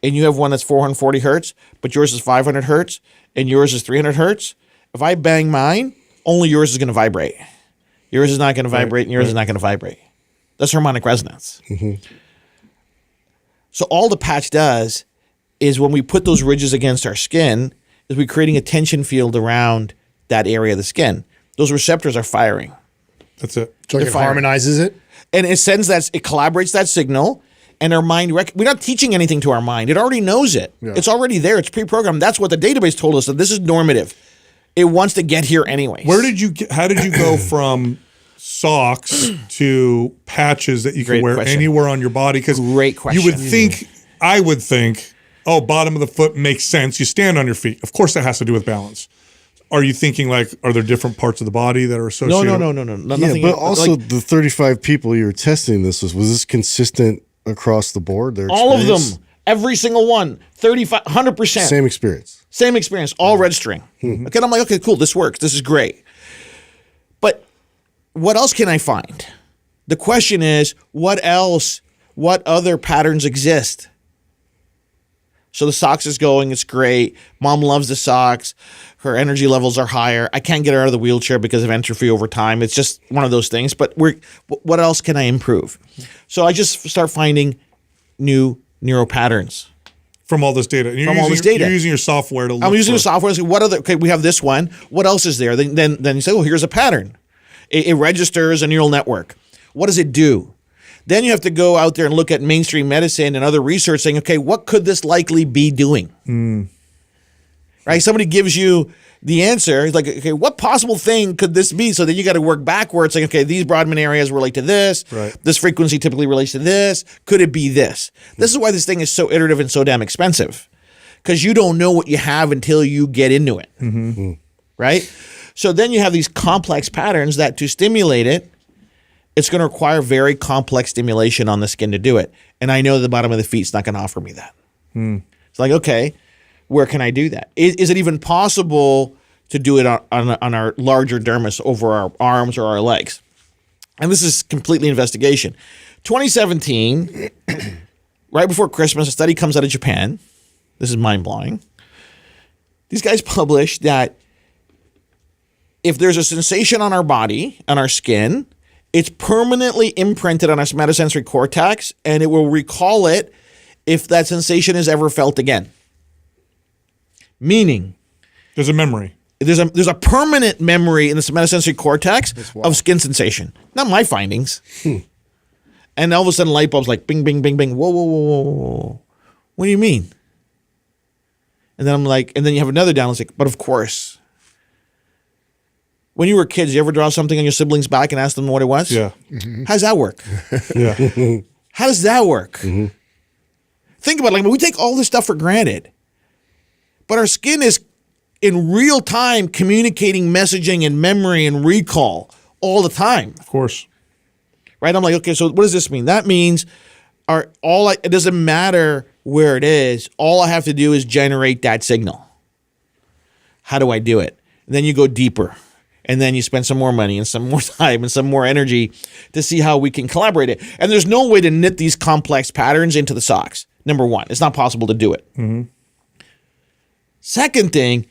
and you have one that's 440 hertz, but yours is 500 hertz, and yours is 300 hertz, if I bang mine, only yours is going to vibrate. Yours is not going to vibrate, and yours is not going to vibrate. That's harmonic resonance. So all the patch does is when we put those ridges against our skin, is we're creating a tension field around that area of the skin. Those receptors are firing. That's it. so it firing. harmonizes it. And it collaborates that signal, and our mind, we're not teaching anything to our mind. It already knows it. It's already there. It's pre-programmed. That's what the database told us, that this is normative. It wants to get here anyways. How did you go from socks to patches that you can Great wear question. anywhere on your body? Because Great question. I would think, oh, bottom of the foot makes sense. You stand on your feet. Of course, that has to do with balance. Are you thinking like, are there different parts of the body that are associated? No. Yeah, Nothing, but also like, the 35 people you were testing this was this consistent across the board? Their all of experience? them, every single one, 35, 100%. Same experience. Same experience, all registering. Okay, and I'm like, okay, cool, this works. This is great. But what else can I find? The question is, what other patterns exist? So the socks is going, it's great. Mom loves the socks. Her energy levels are higher. I can't get her out of the wheelchair because of entropy over time. It's just one of those things. But what else can I improve? So I just start finding new neural patterns. from all this data. And From all this data. You're using your software to look I'm using for- the software. So what other? Okay, we have this one. What else is there? Then you say, oh, here's a pattern. It registers a neural network. What does it do? Then you have to go out there and look at mainstream medicine and other research, saying, okay, what could this likely be doing? Right? Somebody gives you the answer. It's like, okay, what possible thing could this be? So then you got to work backwards, saying, okay, these Brodmann areas relate to this. Right. This frequency typically relates to this. Could it be this? This is why this thing is so iterative and so damn expensive, because you don't know what you have until you get into it. Right? So then you have these complex patterns that to stimulate it, it's going to require very complex stimulation on the skin to do it. And I know the bottom of the feet's not going to offer me that. It's like, okay, where can I do that? Is it even possible to do it on our larger dermis over our arms or our legs? And this is completely investigation. 2017, right before Christmas, a study comes out of Japan. This is mind-blowing. These guys published that if there's a sensation on our body, on our skin, it's permanently imprinted on our somatosensory cortex, and it will recall it if that sensation is ever felt again. Meaning, There's a memory. there's a permanent memory in the somatosensory cortex of skin sensation. Not my findings. And all of a sudden, light bulbs like bing, bing, bing, bing. Whoa, whoa, whoa, whoa, whoa. What do you mean? And then I'm like, and then you have another down. It's like, but of course. When you were kids, you ever draw something on your sibling's back and ask them what it was? Yeah. How does that work? Yeah. How does that work? Think about it. Like, we take all this stuff for granted, but our skin is in real time communicating messaging and memory and recall all the time, Of course. right? I'm like, okay, so what does this mean? That means it doesn't matter where it is. All I have to do is generate that signal. How do I do it? And then you go deeper. And then you spend some more money and some more time and some more energy to see how we can collaborate it. And there's no way to knit these complex patterns into the socks. Number one, it's not possible to do it. Second thing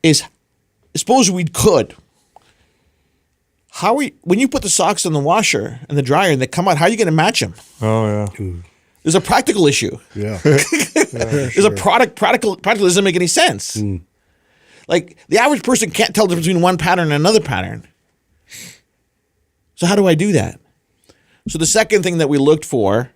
is, suppose we could. When you put the socks in the washer and the dryer and they come out, how are you going to match them? Oh, yeah. There's a practical issue. Yeah. There's a practical doesn't make any sense. Like, the average person can't tell the difference between one pattern and another pattern. So how do I do that? So the second thing that we looked for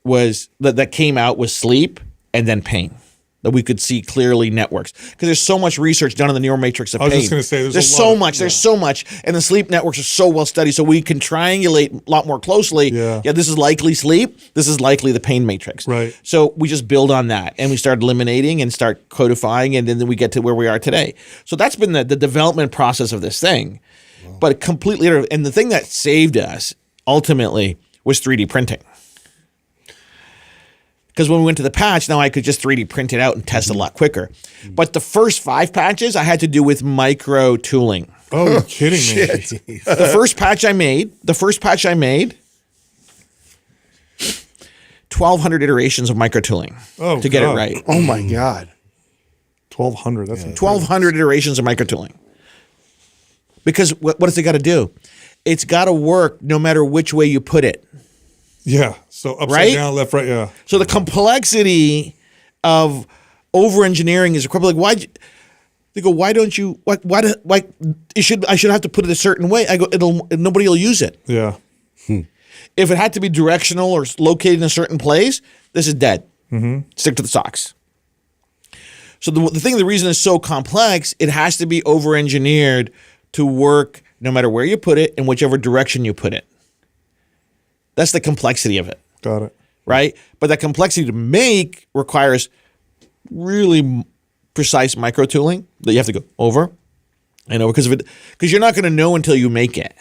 was that came out was sleep and then pain. That we could see clearly networks. Because there's so much research done on the neural matrix of pain. I was just going to say, there's a so lot. much. There's so much. And the sleep networks are so well studied. So we can triangulate a lot more closely. Yeah. This is likely sleep. This is likely the pain matrix. Right. So we just build on that. And we start eliminating and start codifying. And then we get to where we are today. So that's been the development process of this thing. Wow. But completely. And the thing that saved us ultimately was 3D printing. Because when we went to the patch, now I could just 3D print it out and test it a lot quicker. But the first 5 patches I had to do with micro tooling. Oh, you're kidding me. The first patch I made, 1,200 iterations of micro tooling to get it God. right. Oh my God. 1,200. That's 1,200 iterations of micro tooling. Because what has it got to do? It's got to work no matter which way you put it. Yeah. So upside Right? down, left, right. Yeah. So the complexity of over-engineering is like, they go, why don't you? Why? I should have to put it a certain way. I go, nobody will use it. Yeah. If it had to be directional or located in a certain place, this is dead. Stick to the socks. So the reason it's so complex, it has to be over-engineered to work no matter where you put it and whichever direction you put it. That's the complexity of it. Got it. Right? But that complexity to make requires really precise micro tooling that you have to go over and over because you're not going to know until you make it.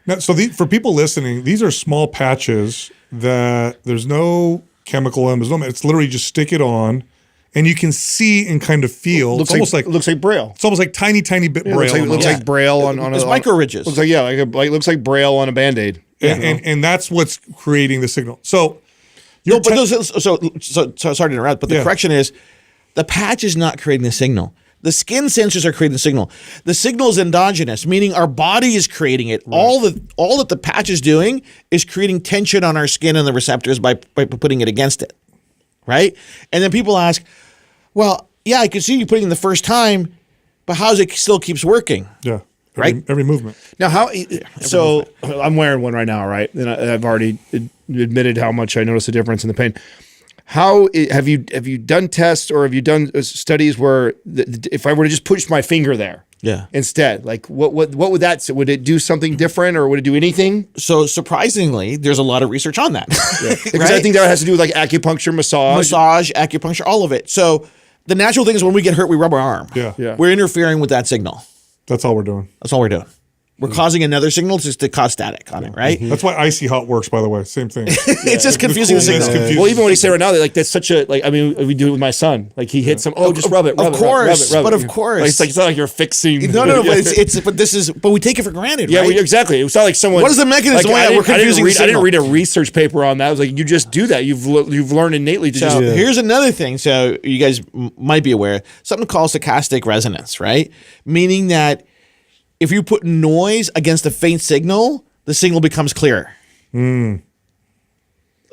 Now, so for people listening, these are small patches that there's no chemical in them. It's literally just stick it on, and you can see and kind of feel. Looks It's almost looks like Braille. it's almost like tiny bit Yeah, braille. looks Yeah. like Braille on It's micro ridges. Looks like looks like Braille on a Band-Aid. and that's what's creating the signal. So No, but so sorry to interrupt, but the Yeah. correction is the patch is not creating the signal. The skin sensors are creating the signal. The signal is endogenous, meaning our body is creating it. Right. All that the patch is doing is creating tension on our skin and the receptors by putting it against it. right? And then people ask, well, yeah, I can see you putting in the first time, but how's it still keeps working? Yeah. Right? Every movement. Now, so I'm wearing one right now, right? And I've already admitted how much I notice a difference in the pain. Have you done tests or have you done studies where if I were to just push my finger there, Yeah. instead, like what would that say? Would it do something different or would it do anything? So surprisingly, there's a lot of research on that. Because I think that has to do with like acupuncture, massage. Acupuncture, all of it. So the natural thing is when we get hurt, we rub our arm. Yeah. Yeah. We're interfering with that signal. That's all we're doing. That's all we're doing. We're causing another signal just to cause static on it, right? That's why icy hot works, by the way. Same thing. It's just confusing the coolness signal. confuses- Well, even when you say right now, like that's such a like. I mean, we do it with my son. Like he hits some. Oh, just rub it. Rub Of it, rub it, course, rub it. but of course. Like, it's not like you're fixing. No, but we take it for granted, Yeah, right? exactly. It's not like someone. What is the mechanism? Like, We're confusing the I didn't signal. read a research paper on that. I was like, you just do that. You've learned innately to So just. here's another thing. So you guys might be aware, something called stochastic resonance, right? Meaning that if you put noise against a faint signal, the signal becomes clearer.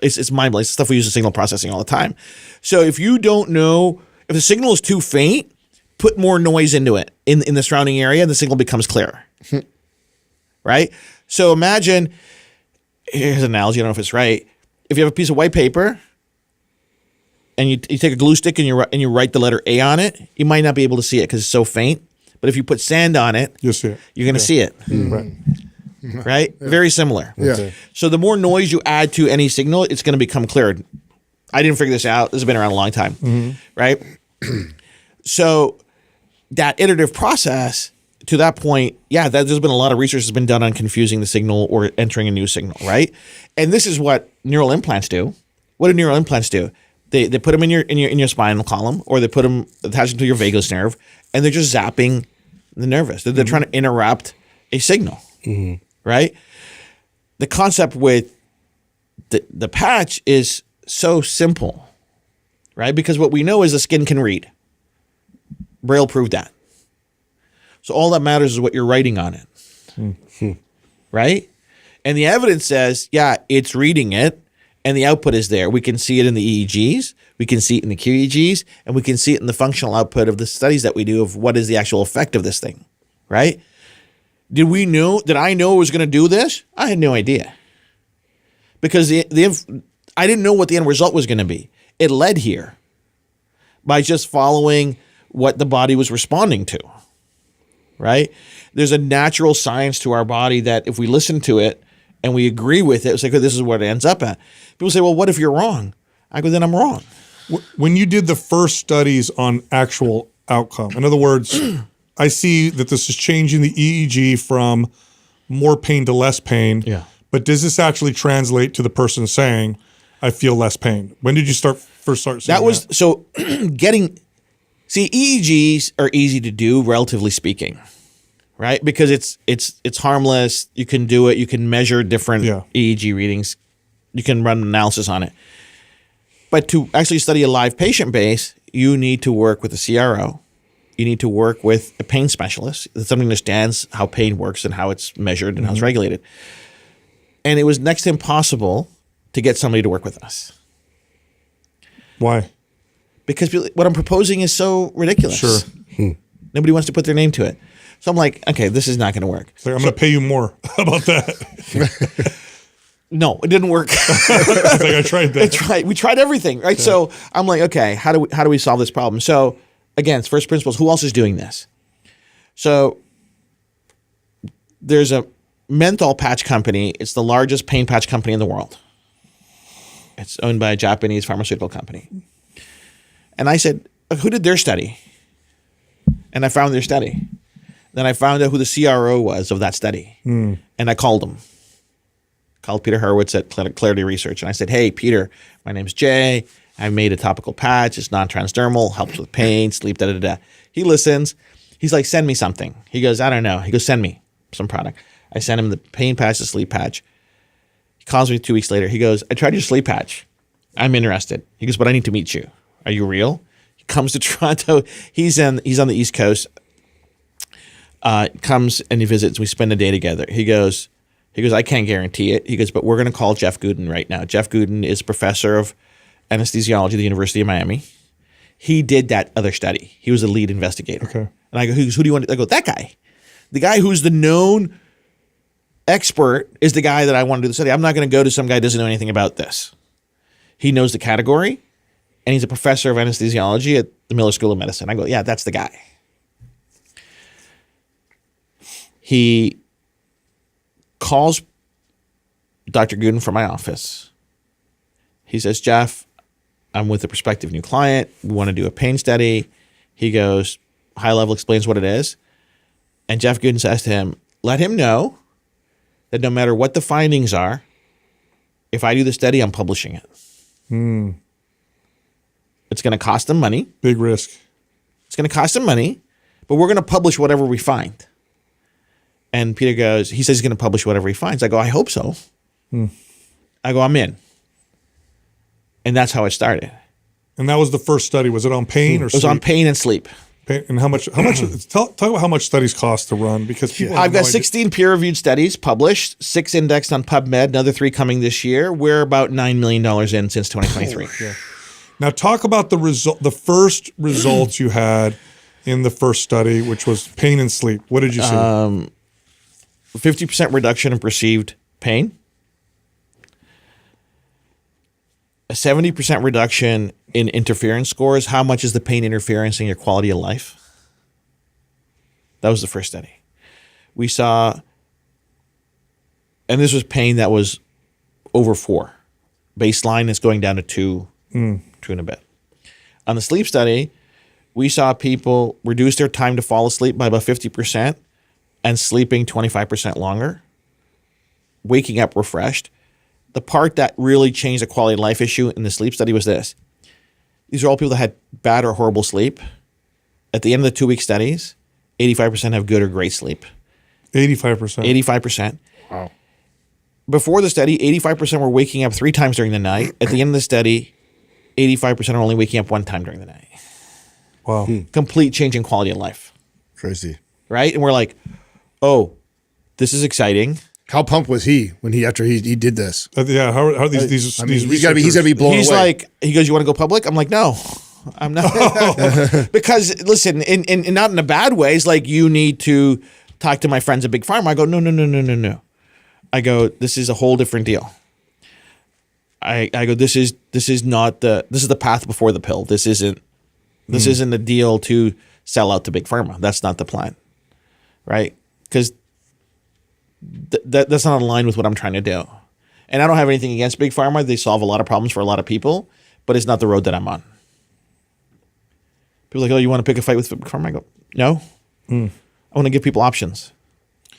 It's mind-blowing. It's stuff we use in signal processing all the time. So if you don't know, if the signal is too faint, put more noise into it in the surrounding area, and the signal becomes clearer. Right? So imagine, here's an analogy, I don't know if it's right. If you have a piece of white paper and you take a glue stick and you write the letter A on it, you might not be able to see it because it's so faint. But if you put sand on it, You'll see it. you're going to see it. Right. Right? Very similar. Yeah. So the more noise you add to any signal, it's going to become clearer. I didn't figure this out. This has been around a long time. Right? So that iterative process, to that point, yeah, there's been a lot of research that's been done on confusing the signal or entering a new signal, right? And this is what neural implants do. What do neural implants do? They put them in your spinal column, or they put them attach them to your vagus nerve, and they're just zapping the nervous. They're trying to interrupt a signal, right? The concept with the patch is so simple, right? Because what we know is the skin can read. Braille proved that. So all that matters is what you're writing on it, right? And the evidence says, yeah, it's reading it, and the output is there. We can see it in the EEGs, we can see it in the QEEGs, and we can see it in the functional output of the studies that we do of what is the actual effect of this thing, right? Did I know it was going to do this? I had no idea. Because I didn't know what the end result was going to be. It led here by just following what the body was responding to, right? There's a natural science to our body that if we listen to it and we agree with it, it's like, oh, this is what it ends up at. People say, well, what if you're wrong? I go, then I'm wrong. When you did the first studies on actual outcome, in other words, I see that this is changing the EEG from more pain to less pain. Yeah. But does this actually translate to the person saying, I feel less pain? When did you first start seeing That was so EEGs are easy to do, relatively speaking, right? Because it's harmless. You can do it. You can measure different EEG readings. You can run analysis on it. But to actually study a live patient base, you need to work with a CRO. You need to work with a pain specialist that somebody understands how pain works and how it's measured and how it's regulated. And it was next to impossible to get somebody to work with us. Why? Because what I'm proposing is so ridiculous. Sure. Nobody wants to put their name to it. So I'm like, okay, this is not going to work. It's like, I'm going to pay you more. How about that? No, it didn't work. It's like, I tried that. We tried everything, right? Yeah. So I'm like, okay, how do we solve this problem? So again, it's first principles. Who else is doing this? So there's a menthol patch company. It's the largest pain patch company in the world. It's owned by a Japanese pharmaceutical company. And I said, who did their study? And I found their study. Then I found out who the CRO was of that study. And I called him. Called Peter Hurwitz at Clarity Research. And I said, hey, Peter, my name's Jay. I made a topical patch. It's non-transdermal, helps with pain, sleep, da-da-da. He listens. He's like, send me something. He goes, I don't know. He goes, send me some product. I sent him the pain patch, the sleep patch. He calls me 2 weeks later. He goes, I tried your sleep patch. I'm interested. He goes, but I need to meet you. Are you real? He comes to Toronto. He's on the East Coast. Comes and he visits. We spend a day together. He goes, I can't guarantee it. He goes, but we're going to call Jeff Gooden right now. Jeff Gooden is professor of anesthesiology at the University of Miami. He did that other study. He was the lead investigator. Okay. And I go, who do you want to? I go, that guy. The guy who's the known expert is the guy that I want to do the study. I'm not going to go to some guy who doesn't know anything about this. He knows the category, and he's a professor of anesthesiology at the Miller School of Medicine. I go, yeah, that's the guy. He calls Dr. Gooden from my office. He says, Jeff, I'm with a prospective new client. We want to do a pain study. He goes, high level, explains what it is. And Jeff Gooden says to him, let him know that no matter what the findings are, if I do the study, I'm publishing it. It's going to cost them money. Big risk. It's going to cost them money, but we're going to publish whatever we find. And Peter goes, he says he's going to publish whatever he finds. I go, I hope so. I go, I'm in. And that's how it started. And that was the first study. Was it on pain or It was on pain and sleep. pain? And how much, talk about how much studies cost to run, because people have I've got no idea. 16 peer-reviewed studies published, 6 indexed on PubMed, another 3 coming this year. We're about $9 million in since 2023. Now talk about the first results you had in the first study, which was pain and sleep. What did you see? 50% reduction in perceived pain. A 70% reduction in interference scores. How much is the pain interferencing your quality of life? That was the first study. We saw, and this was pain that was over 4. Baseline is going down to 2 and a bit. On the sleep study, we saw people reduce their time to fall asleep by about 50% and sleeping 25% longer, waking up refreshed. The part that really changed the quality of life issue in the sleep study was this. These are all people that had bad or horrible sleep. At the end of the 2-week studies, 85% have good or great sleep. 85%. 85%. Wow. Before the study, 85% were waking up 3 times during the night. At the end of the study, 85% are only waking up 1 time during the night. Wow. Complete change in quality of life, Crazy. right? And we're like, oh, this is exciting. How pumped was he when after he did this? Yeah. How are these I mean, he's got to researchers- be blown He's away. like, he goes, you want to go public? I'm like, no, I'm not. Because listen, in not in a bad way, it's like, you need to talk to my friends at Big Pharma. I go, no. I go, this is a whole different deal. I go, this is the path before the pill. This isn't the deal to sell out to Big Pharma. That's not the plan, right? Because that's not aligned with what I'm trying to do. And I don't have anything against Big Pharma. They solve a lot of problems for a lot of people, but it's not the road that I'm on. People are like, oh, you want to pick a fight with Big Pharma? I go, no. I want to give people options,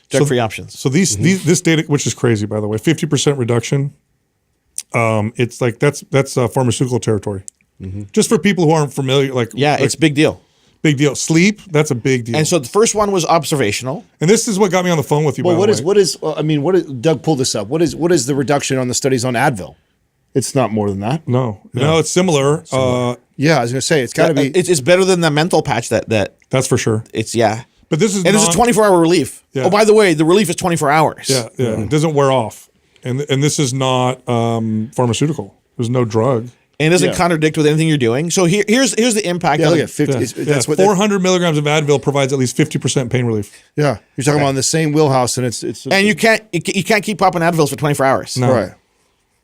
drug-free options. So this data, which is crazy, by the way, 50% reduction. It's like that's pharmaceutical territory. Just for people who aren't familiar, It's a big deal. big deal. Sleep, that's a big deal. And so the first one was observational. And this is what got me on the phone with you. well, by what the is way. what is? I mean, what is? Doug pulled this up. What is the reduction on the studies on Advil? It's not more than that. No, it's similar. Yeah, I was gonna say it's got to be. It's better than the menthol patch that That's for sure. it's, But this is And this is 24-hour relief. Yeah. Oh, by the way, the relief is 24 hours. Yeah, it doesn't wear off, and this is not pharmaceutical. There's no drug. And it doesn't Yeah. contradict with anything you're doing. So here's the impact. Yeah, of look it. at 50. Yeah, That's what. 400 milligrams of Advil provides at least 50% pain relief. Yeah, you're talking about in the same wheelhouse, and it's. And you can't keep popping Advils for 24 hours. No. right.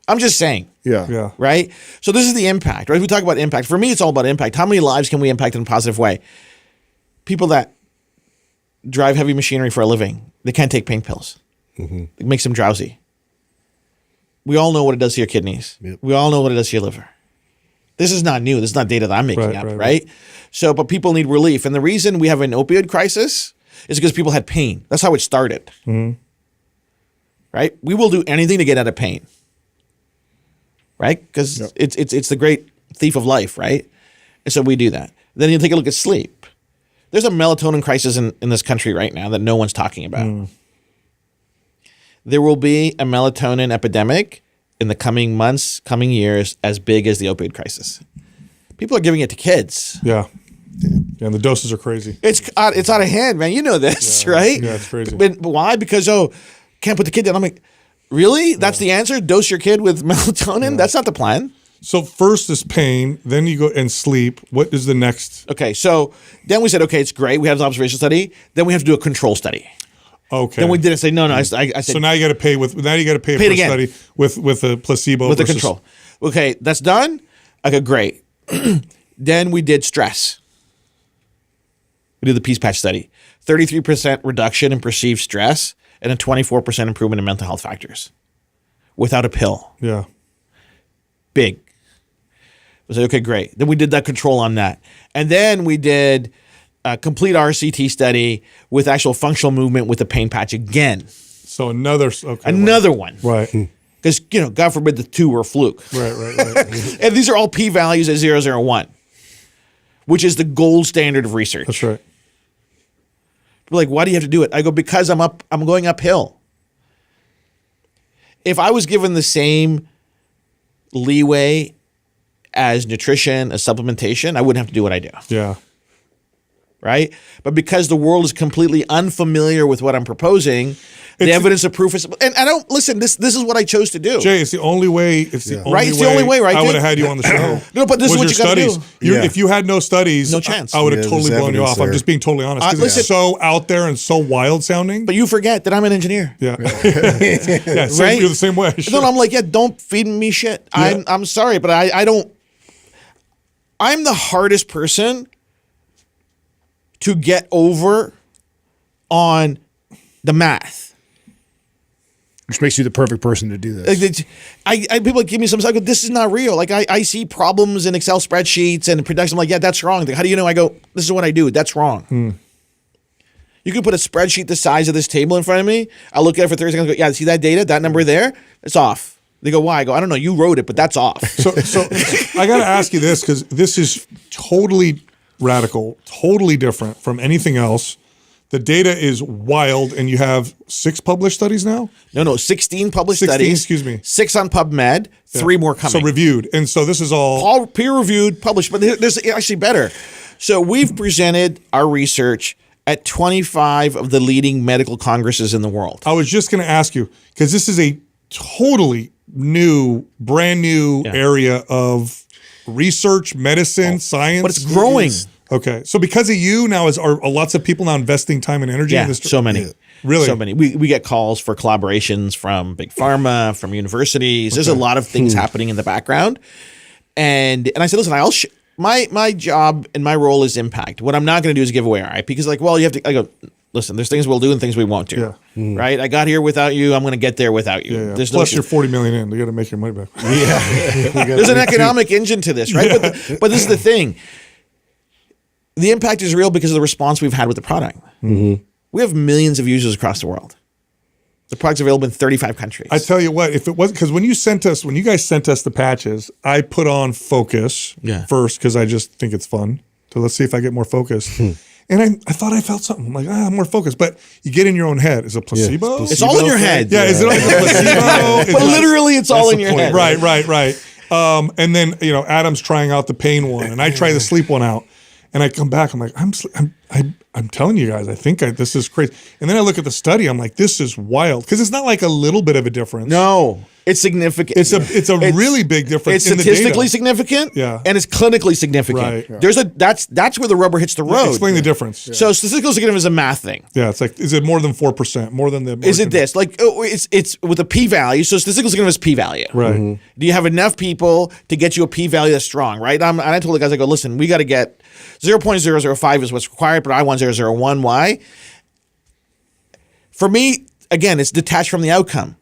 I'm just saying. Yeah. Yeah. Right? So this is the impact, right? We talk about impact. For me, it's all about impact. How many lives can we impact in a positive way? People that drive heavy machinery for a living, they can't take pain pills. It makes them drowsy. We all know what it does to your kidneys. Yep. We all know what it does to your liver. This is not new. This is not data that I'm making Right, up, right, right? So, but people need relief. And the reason we have an opioid crisis is because people had pain. That's how it started. Right? We will do anything to get out of pain. Right? Because it's the great thief of life, right? And so we do that. Then you take a look at sleep. There's a melatonin crisis in this country right now that no one's talking about. There will be a melatonin epidemic in the coming months, coming years, as big as the opioid crisis. People are giving it to kids. Yeah. Yeah, and the doses are crazy. It's out of hand, man. You know this, right? Yeah, it's crazy. But why? Because, can't put the kid down. I'm like, really? That's the answer? Dose your kid with melatonin? That's not the plan. So first is pain, then you go and sleep. What is the next? Okay, so then we said, okay, it's great. We have the observation study. Then we have to do a control study. Okay. Then we didn't say no. I said So now you got to pay with. Now you got to pay Pay for it a again. study with a placebo with the versus- control. Okay, that's done. Okay, great. Then we did stress. We did the Peace Patch study. 33% reduction in perceived stress and a 24% improvement in mental health factors without a pill. Yeah. Big. I was like, okay, great. Then we did that control on that. And then we did a complete RCT study with actual functional movement with the pain patch again. So another Another one. Right. Because, God forbid the two were a fluke. Right. And these are all p-values at 0.001, which is the gold standard of research. That's right. We're like, why do you have to do it? I go, because I'm going uphill. If I was given the same leeway as nutrition, as supplementation, I wouldn't have to do what I do. Yeah. Right? But because the world is completely unfamiliar with what I'm proposing, the evidence of proof is, and I don't listen. This is what I chose to do. Jay, it's the only way. It's the only Right? It's the only way, right, I would Jay? have had you on the show. No, but this is was what your you gotta studies. do. You- Yeah. If you had no studies, No chance. I would have Yeah, totally there's blown you evidence off. I'm there. just being totally honest. 'Cause listen- it's so out there and so wild sounding. But you forget that I'm an engineer. Yeah. Yeah. Same, Right? You're the same way. No, I'm like, yeah, don't feed me shit. I'm sorry, but I don't. I'm the hardest person to get over on the math. Which makes you the perfect person to do this. Like, people give me some stuff. I go, this is not real. Like I see problems in Excel spreadsheets and production. I'm like, yeah, that's wrong. How do you know? I go, this is what I do. That's wrong. You can put a spreadsheet the size of this table in front of me. I look at it for 30 seconds. I go, yeah, see that data, that number there? It's off. They go, why? I go, I don't know. You wrote it, but that's off. So I got to ask you this because this is totally radical, totally different from anything else. The data is wild, and you have 6 published studies now. No, 16 published 16, studies. excuse me. 6 on PubMed, 3 more coming. So reviewed, and so this is all peer-reviewed, published, but there's actually better. So we've presented our research at 25 of the leading medical congresses in the world. I was just going to ask you because this is a totally new, brand new area of research, medicine, science, But it's growing. Okay, so because of you now, are lots of people now investing time and energy in Yeah, this? so many. Really? So many. We get calls for collaborations from big pharma, from universities. There's a lot of things happening in the background. And I said, listen, my job and my role is impact. What I'm not going to do is give away our IP because you have to, I go, listen, there's things we'll do and things we won't do. Yeah. Right? I got here without you. I'm going to get there without you. Yeah. There's Plus, no, you're 40 million in. You got to make your money back. there's an economic engine to this, right? But this is the thing. The impact is real because of the response we've had with the product. We have millions of users across the world. The product's available in 35 countries. I tell you what, if it wasn't because when you guys sent us the patches, I put on focus first because I just think it's fun. So let's see if I get more focused. And I thought I felt something. I'm like, I'm more focused. But you get in your own head. Is it placebo? It's all in your head. Yeah, is it all placebo? But literally, it's all in your head. Right. And then Adam's trying out the pain one, and I try the sleep one out, and I come back. I'm like, I'm telling you guys, I think this is crazy. And then I look at the study. I'm like, this is wild because it's not like a little bit of a difference. No, it's significant. It's a really big difference. It's in statistically the data. significant. Yeah. And it's clinically significant. Right. That's where the rubber hits the road. Explain the difference. So statistical significance is a math thing. Yeah, it's like, is it more than 4%? More than the? Is it this? Like, it's with a p-value. So statistical significance is p-value. Right. Do you have enough people to get you a p-value that's strong, right? And I told the guys, I go, listen, we got to get 0.005 is what's required, but I want 0.001. Why? For me, again, it's detached from the outcome.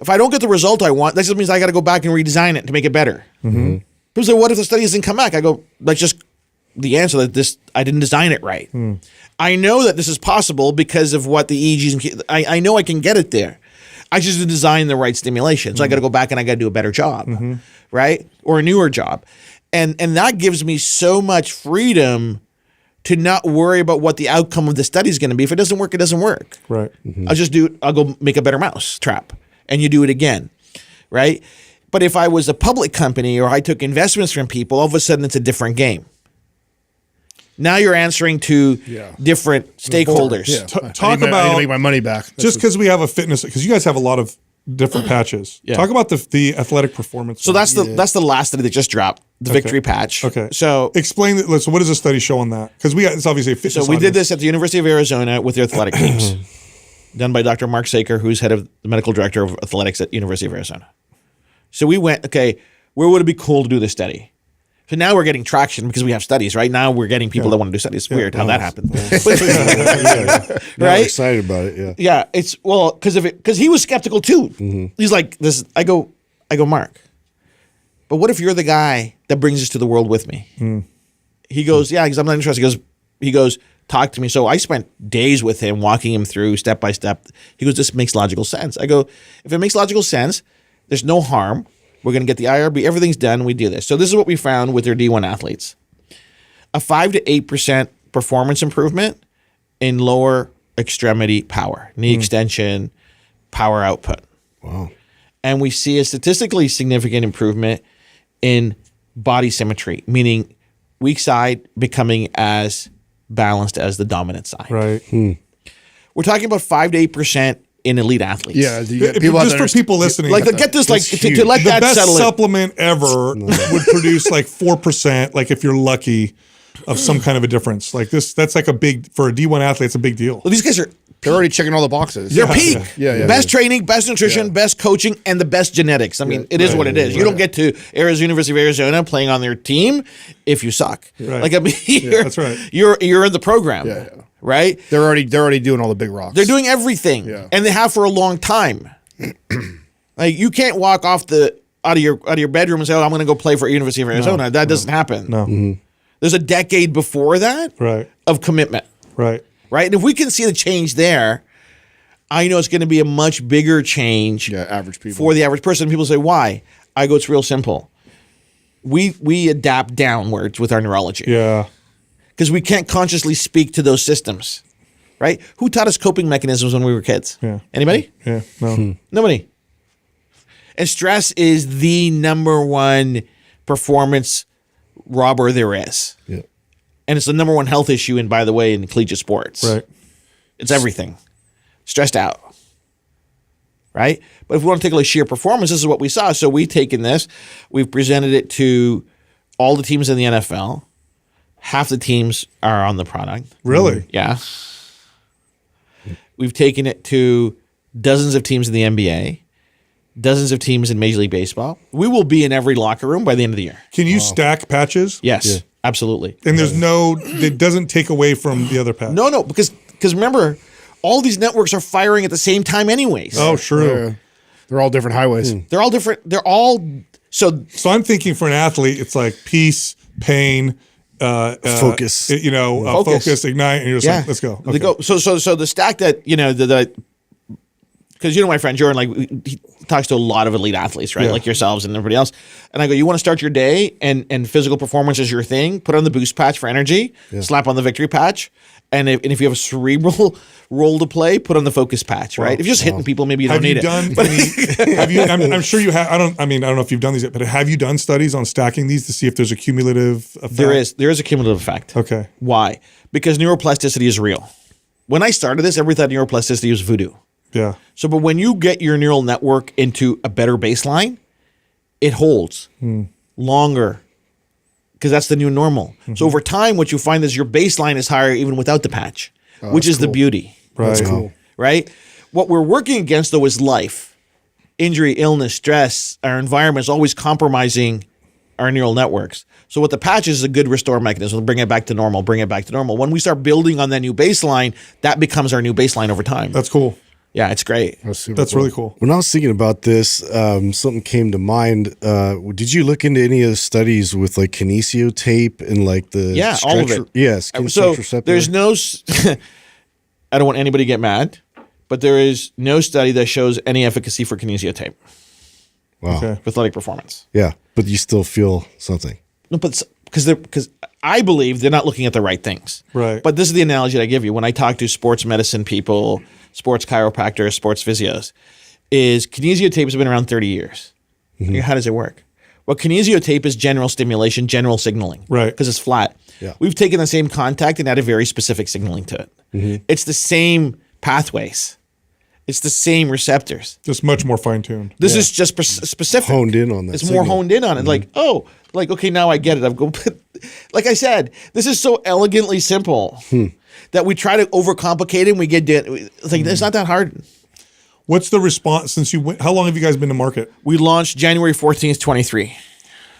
If I don't get the result I want, that just means I got to go back and redesign it to make it better. People say, what if the study doesn't come back? I go, that's just the answer that I didn't design it right. I know that this is possible because of what the EEGs, I know I can get it there. I just didn't design the right stimulation. So I got to go back and I got to do a better job, right? Or a newer job. And that gives me so much freedom to not worry about what the outcome of the study is going to be. If it doesn't work, it doesn't work. Right. I'll just do it. I'll go make a better mouse trap and you do it again. Right. But if I was a public company or I took investments from people, all of a sudden it's a different game. Now you're answering to different stakeholders. Yeah. Talk I need about to make my money back. just because we have a fitness, because you guys have a lot of different patches. Yeah. Talk about the athletic performance. So that's the last study that just dropped, the Victory patch. Okay. So explain that. So what does the study show on that? Because it's obviously a fitness. So we did audience. this at the University of Arizona with their athletic teams, done by Dr. Mark Saker, who's head of the medical director of athletics at University of Arizona. So we went, okay, where would it be cool to do this study? So now we're getting traction because we have studies, right? Now we're getting people that want to do studies. It's weird how that happened. Now we're Right? excited about it. Yeah. Yeah, it's because he was skeptical too. He's like this. I go, Mark, but what if you're the guy that brings this to the world with me? He goes, yeah, because I'm not interested. He goes, talk to me. So I spent days with him, walking him through step by step. He goes, this makes logical sense. I go, if it makes logical sense, there's no harm. We're going to get the IRB. Everything's done. We do this. So this is what we found with their D1 athletes: a 5 to 8% performance improvement in lower extremity power, knee extension, power output. Wow. And we see a statistically significant improvement in body symmetry, meaning weak side becoming as balanced as the dominant side. Right. We're talking about 5 to 8% in elite athletes. Yeah, you get people out Just there for people listening, Like, get this, like, to huge. let the that best settle in. supplement ever would produce like 4%. Like if you're lucky, of some kind of a difference. Like this, that's like a big for a D1 athlete. It's a big deal. Well, these guys are They're already checking all the boxes. they're peak. Yeah. Best training, best nutrition, best coaching, and the best genetics. I mean, it is what it is. You don't get to University of Arizona playing on their team if you suck. Right. Like I mean, that's right. You're in the program. Yeah. Right? They're already doing all the big rocks. They're doing everything. Yeah. And they have for a long time. Like you can't walk off out of your bedroom and say, "Oh, I'm going to go play for University of Arizona." That doesn't happen. No. There's a decade before that Right. of commitment. Right. Right? And if we can see the change there, I know it's going to be a much bigger change average people. for the average person. People say, why? I go, it's real simple. We adapt downwards with our neurology Yeah. because we can't consciously speak to those systems, right? Who taught us coping mechanisms when we were kids? Yeah. Anybody? Yeah. No. Nobody. And stress is the number one performance robber there is. Yeah. And it's the number one health issue, and by the way, in collegiate sports. Right. It's everything. Stressed out. Right? But if we want to take like sheer performance, this is what we saw. So we've taken this, we've presented it to all the teams in the NFL. Half the teams are on the product. Really? Yeah. We've taken it to dozens of teams in the NBA, dozens of teams in Major League Baseball. We will be in every locker room by the end of the year. Can you stack patches? Yes, absolutely. And there's it doesn't take away from the other patch. No, because remember, all these networks are firing at the same time anyways. Oh, true. Yeah. They're all different highways. They're all different. They're all so So I'm thinking for an athlete, it's like peace, pain, Focus. focus, ignite, and you're just like, let's go. They go. So the stack that because my friend Jordan, like he talks to a lot of elite athletes, right? Yeah. Like yourselves and everybody else. And I go, you want to start your day and physical performance is your thing, put on the boost patch for energy, slap on the victory patch. And if you have a cerebral role to play, put on the focus patch, right? If you're just hitting people, maybe you don't need it. Have you? I'm sure you have. I don't know if you've done these yet, but have you done studies on stacking these to see if there's a cumulative effect? There is a cumulative effect. Okay. Why? Because neuroplasticity is real. When I started this, everybody thought neuroplasticity was voodoo. Yeah. So, but when you get your neural network into a better baseline, it holds longer because that's the new normal. So over time, what you find is your baseline is higher even without the patch, which is the beauty, Right. That's cool. right? What we're working against though is life, injury, illness, stress. Our environment is always compromising our neural networks. So what the patch is a good restore mechanism. Bring it back to normal, bring it back to normal. When we start building on that new baseline, that becomes our new baseline over time. That's cool. Yeah, it's great. That's really cool. When I was thinking about this, something came to mind. Did you look into any of the studies with like kinesio tape and like the All of it. Yes, skin So stretch receptor? there's no. I don't want anybody to get mad, but there is no study that shows any efficacy for kinesio tape wow. Okay. for athletic performance. Yeah, but you still feel something. No, but because I believe they're not looking at the right things. Right. But this is the analogy that I give you when I talk to sports medicine people, sports chiropractors, sports physios. Is kinesio tape has been around 30 years. How does it work? Well, kinesio tape is general stimulation, general signaling. Right. Because it's flat. Yeah. We've taken the same contact and added very specific signaling to it. It's the same pathways. It's the same receptors. Just much more fine tuned. This is just specific. Honed in on that It's more signal. honed in on it. Like, oh, like, okay, now I get it. I'm going, like I said, this is so elegantly simple that we try to overcomplicate it and we get, it's like, it's not that hard. What's the response since you went? How long have you guys been to market? We launched January 14th, 23.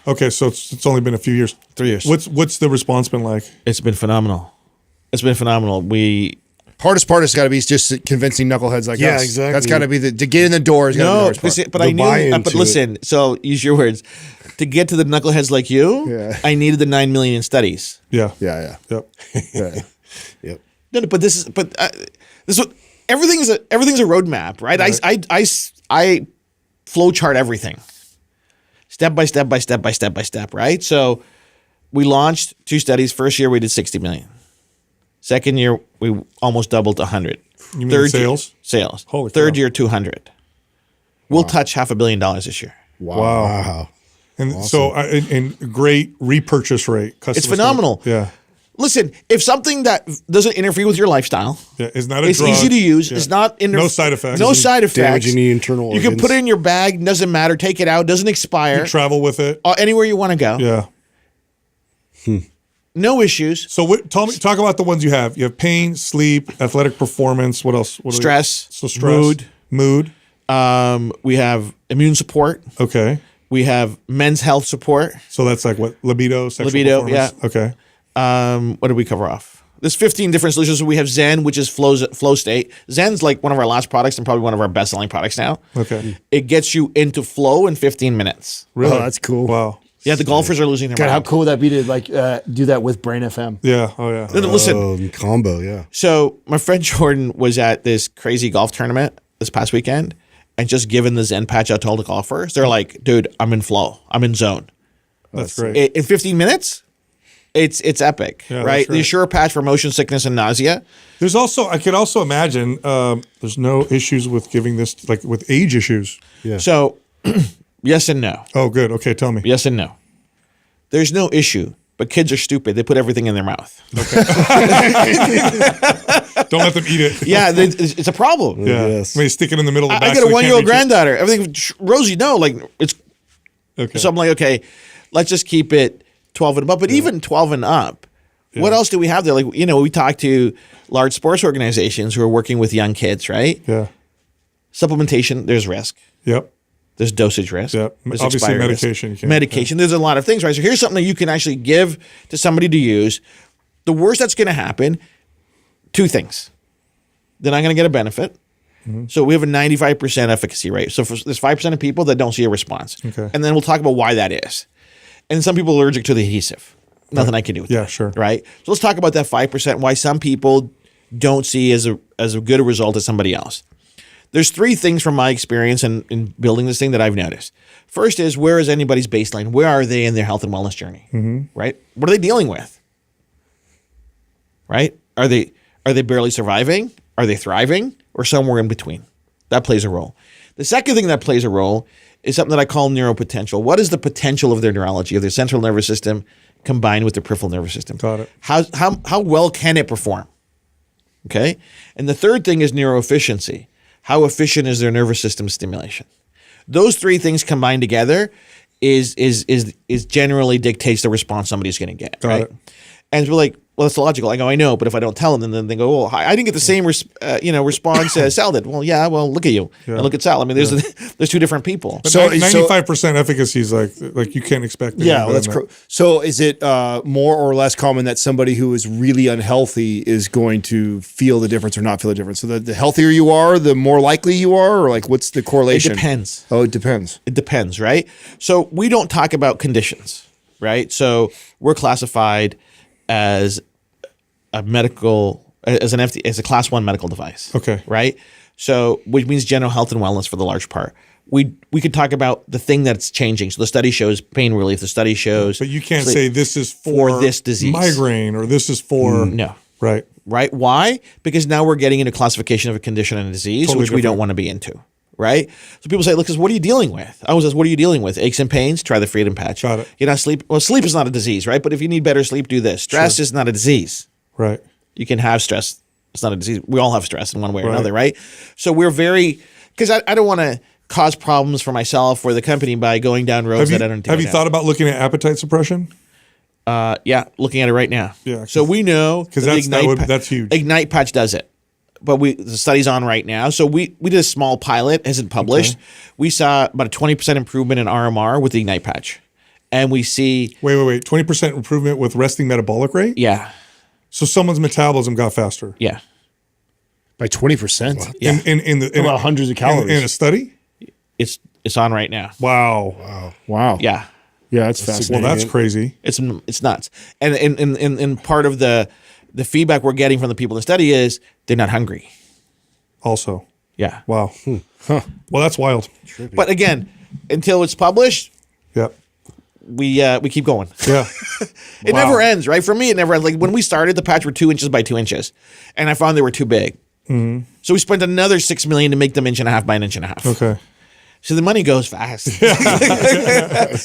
Okay, so it's only been a few years. 3 years. What's the response been like? It's been phenomenal. It's been phenomenal. Hardest part has got to be just convincing knuckleheads like Yeah, us. exactly. That's got to be to get in the door. Is gotta be the No, hardest part. but The I knew. buy-in But to listen, so use your words. To get to the knuckleheads like you, Yeah. I needed the 9 million in studies. Yeah. Yeah, Yep. yeah. Yep. No, but this is what everything's a roadmap, right? I flow chart everything, step by step by step by step by step, right? So we launched 2 studies. First year we did 60 million. Second year we almost doubled to 100. You mean sales? Sales. Holy Third cow. year 200. We'll touch $500 million this year. Wow. And so, and great repurchase rate. It's phenomenal. Yeah. Listen, if something that doesn't interfere with your lifestyle, Yeah. It's not a it's drug. easy to use. Yeah. It's not No side effects. No Doesn't side effects. damage any internal You can organs. put it in your bag. Doesn't matter. Take it out. Doesn't expire. You travel with it. Anywhere you want to go. Yeah. No issues. So talk about the ones you have. You have pain, sleep, athletic performance. What else? What are they- Stress, So stress. Mood. We have immune support. Okay. We have men's health support. So that's like what? Libido, sexual Libido, performance? yeah. Okay. What did we cover off? There's 15 different solutions. We have Zen, which is flow state. Zen's like one of our last products and probably one of our best selling products now. Okay. It gets you into flow in 15 minutes. Really? Oh, that's cool. Wow. Yeah, the golfers are losing their God, how mind. cool would that be to like do that with Brain FM? Yeah. Oh, yeah. No, listen, Combo, yeah. so my friend Jordan was at this crazy golf tournament this past weekend and just given the Zen patch out to all the golfers. They're like, dude, I'm in flow. I'm in zone. That's great. In 15 minutes, it's epic, Yeah, that's right? The great. Assure patch for motion sickness and nausea. There's also, I could also imagine there's no issues with giving this, like with age issues. Yeah. So yes and no. Oh, good. Okay. Tell me. Yes and no. There's no issue, but kids are stupid. They put everything in their mouth. Don't let them eat it. Yeah, it's a problem. Yeah. Yes. Maybe stick it in the middle of the I back. got so a they can't 1-year-old reach it. granddaughter. Everything, Rosie, no, like it's. Okay. So I'm like, okay, let's just keep it 12 and above. But even 12 and up, what else do we have there? Like, we talk to large sports organizations who are working with young kids, right? Yeah. Supplementation, there's risk. Yep. There's dosage risk. Yep. There's Obviously, expiry risk. medication, you can't- Medication. There's a lot of things, right? So here's something that you can actually give to somebody to use. The worst that's going to happen, 2 things. They're not going to get a benefit. Mm-hmm. So we have a 95% efficacy rate. So there's 5% of people that don't see a response. Okay. And then we'll talk about why that is. And some people are allergic to the adhesive. Nothing I can do with Yeah, that. sure. Right? So let's talk about that 5%, why some people don't see as a good a result as somebody else. There's 3 things from my experience in building this thing that I've noticed. First is, where is anybody's baseline? Where are they in their health and wellness journey? Right? What are they dealing with? Right? Are they barely surviving? Are they thriving? Or somewhere in between? That plays a role. The second thing that plays a role is something that I call neuropotential. What is the potential of their neurology, of their central nervous system combined with their peripheral nervous system? Got it. How well can it perform? Okay? And the third thing is neuroefficiency. How efficient is their nervous system stimulation? Those 3 things combined together is generally dictates the response somebody's going to get. Got right? it. And we're like, well, that's illogical. I go, I know, but if I don't tell them, then they go, oh, I didn't get the same response as Sal did. Well, yeah, well, look at you. And look at Sal. I mean, there's 2 different people. But So- 95% efficacy is like you can't expect. anything Yeah, well, better that's than cool. So is it more or less common that somebody who is really unhealthy is going to feel the difference or not feel the difference? So the healthier you are, the more likely you are, or like what's the It correlation? depends. Oh, it depends. It depends, right? So we don't talk about conditions, right? So we're classified as a as a class 1 medical device. Okay. Right? So which means general health and wellness for the large part. We could talk about the thing that's changing. So the study shows pain relief. The study shows But you can't sleep. say this is for this disease. migraine, or this is for No. Right. Right? Why? Because now we're getting into classification of a condition and a disease, Totally which we don't different. want to be into. Right? So people say, look, what are you dealing with? I was asked, what are you dealing with? Aches and pains? Try the Freedom Patch. Got it. You're not sleep. Well, sleep is not a disease, right? But if you need better sleep, do this. Stress is not a disease. Right. You can have stress It's not a disease. We all have stress in one way or Right. another, right? So we're very, because I don't want to cause problems for myself or the company by going down roads that I don't. Have you thought about looking at appetite suppression? Yeah, looking at it right now. Yeah, So we know 'cause that the that's huge. Ignite patch does it, but the study's on right now. So we did a small pilot, isn't published. We saw about a 20% improvement in RMR with the Ignite patch, and we see 20% improvement with resting metabolic rate. yeah. So someone's metabolism got faster. Yeah. By 20%. Yeah. In About hundreds of calories. in a study. It's on right now. Wow. Wow. Yeah. Yeah, that's fascinating. Well, that's crazy. It's nuts. And part of the feedback we're getting from the people in the study is they're not hungry. Also, Yeah. wow. Well, that's wild. But again, until it's published, Yep. we keep going. Yeah. It Wow. never ends, right? For me, it never ends. Like when we started, the patch were 2 inches by 2 inches, and I found they were too big. So we spent another $6 million to make them 1.5 inches by 1.5 inches. Okay. So the money goes fast.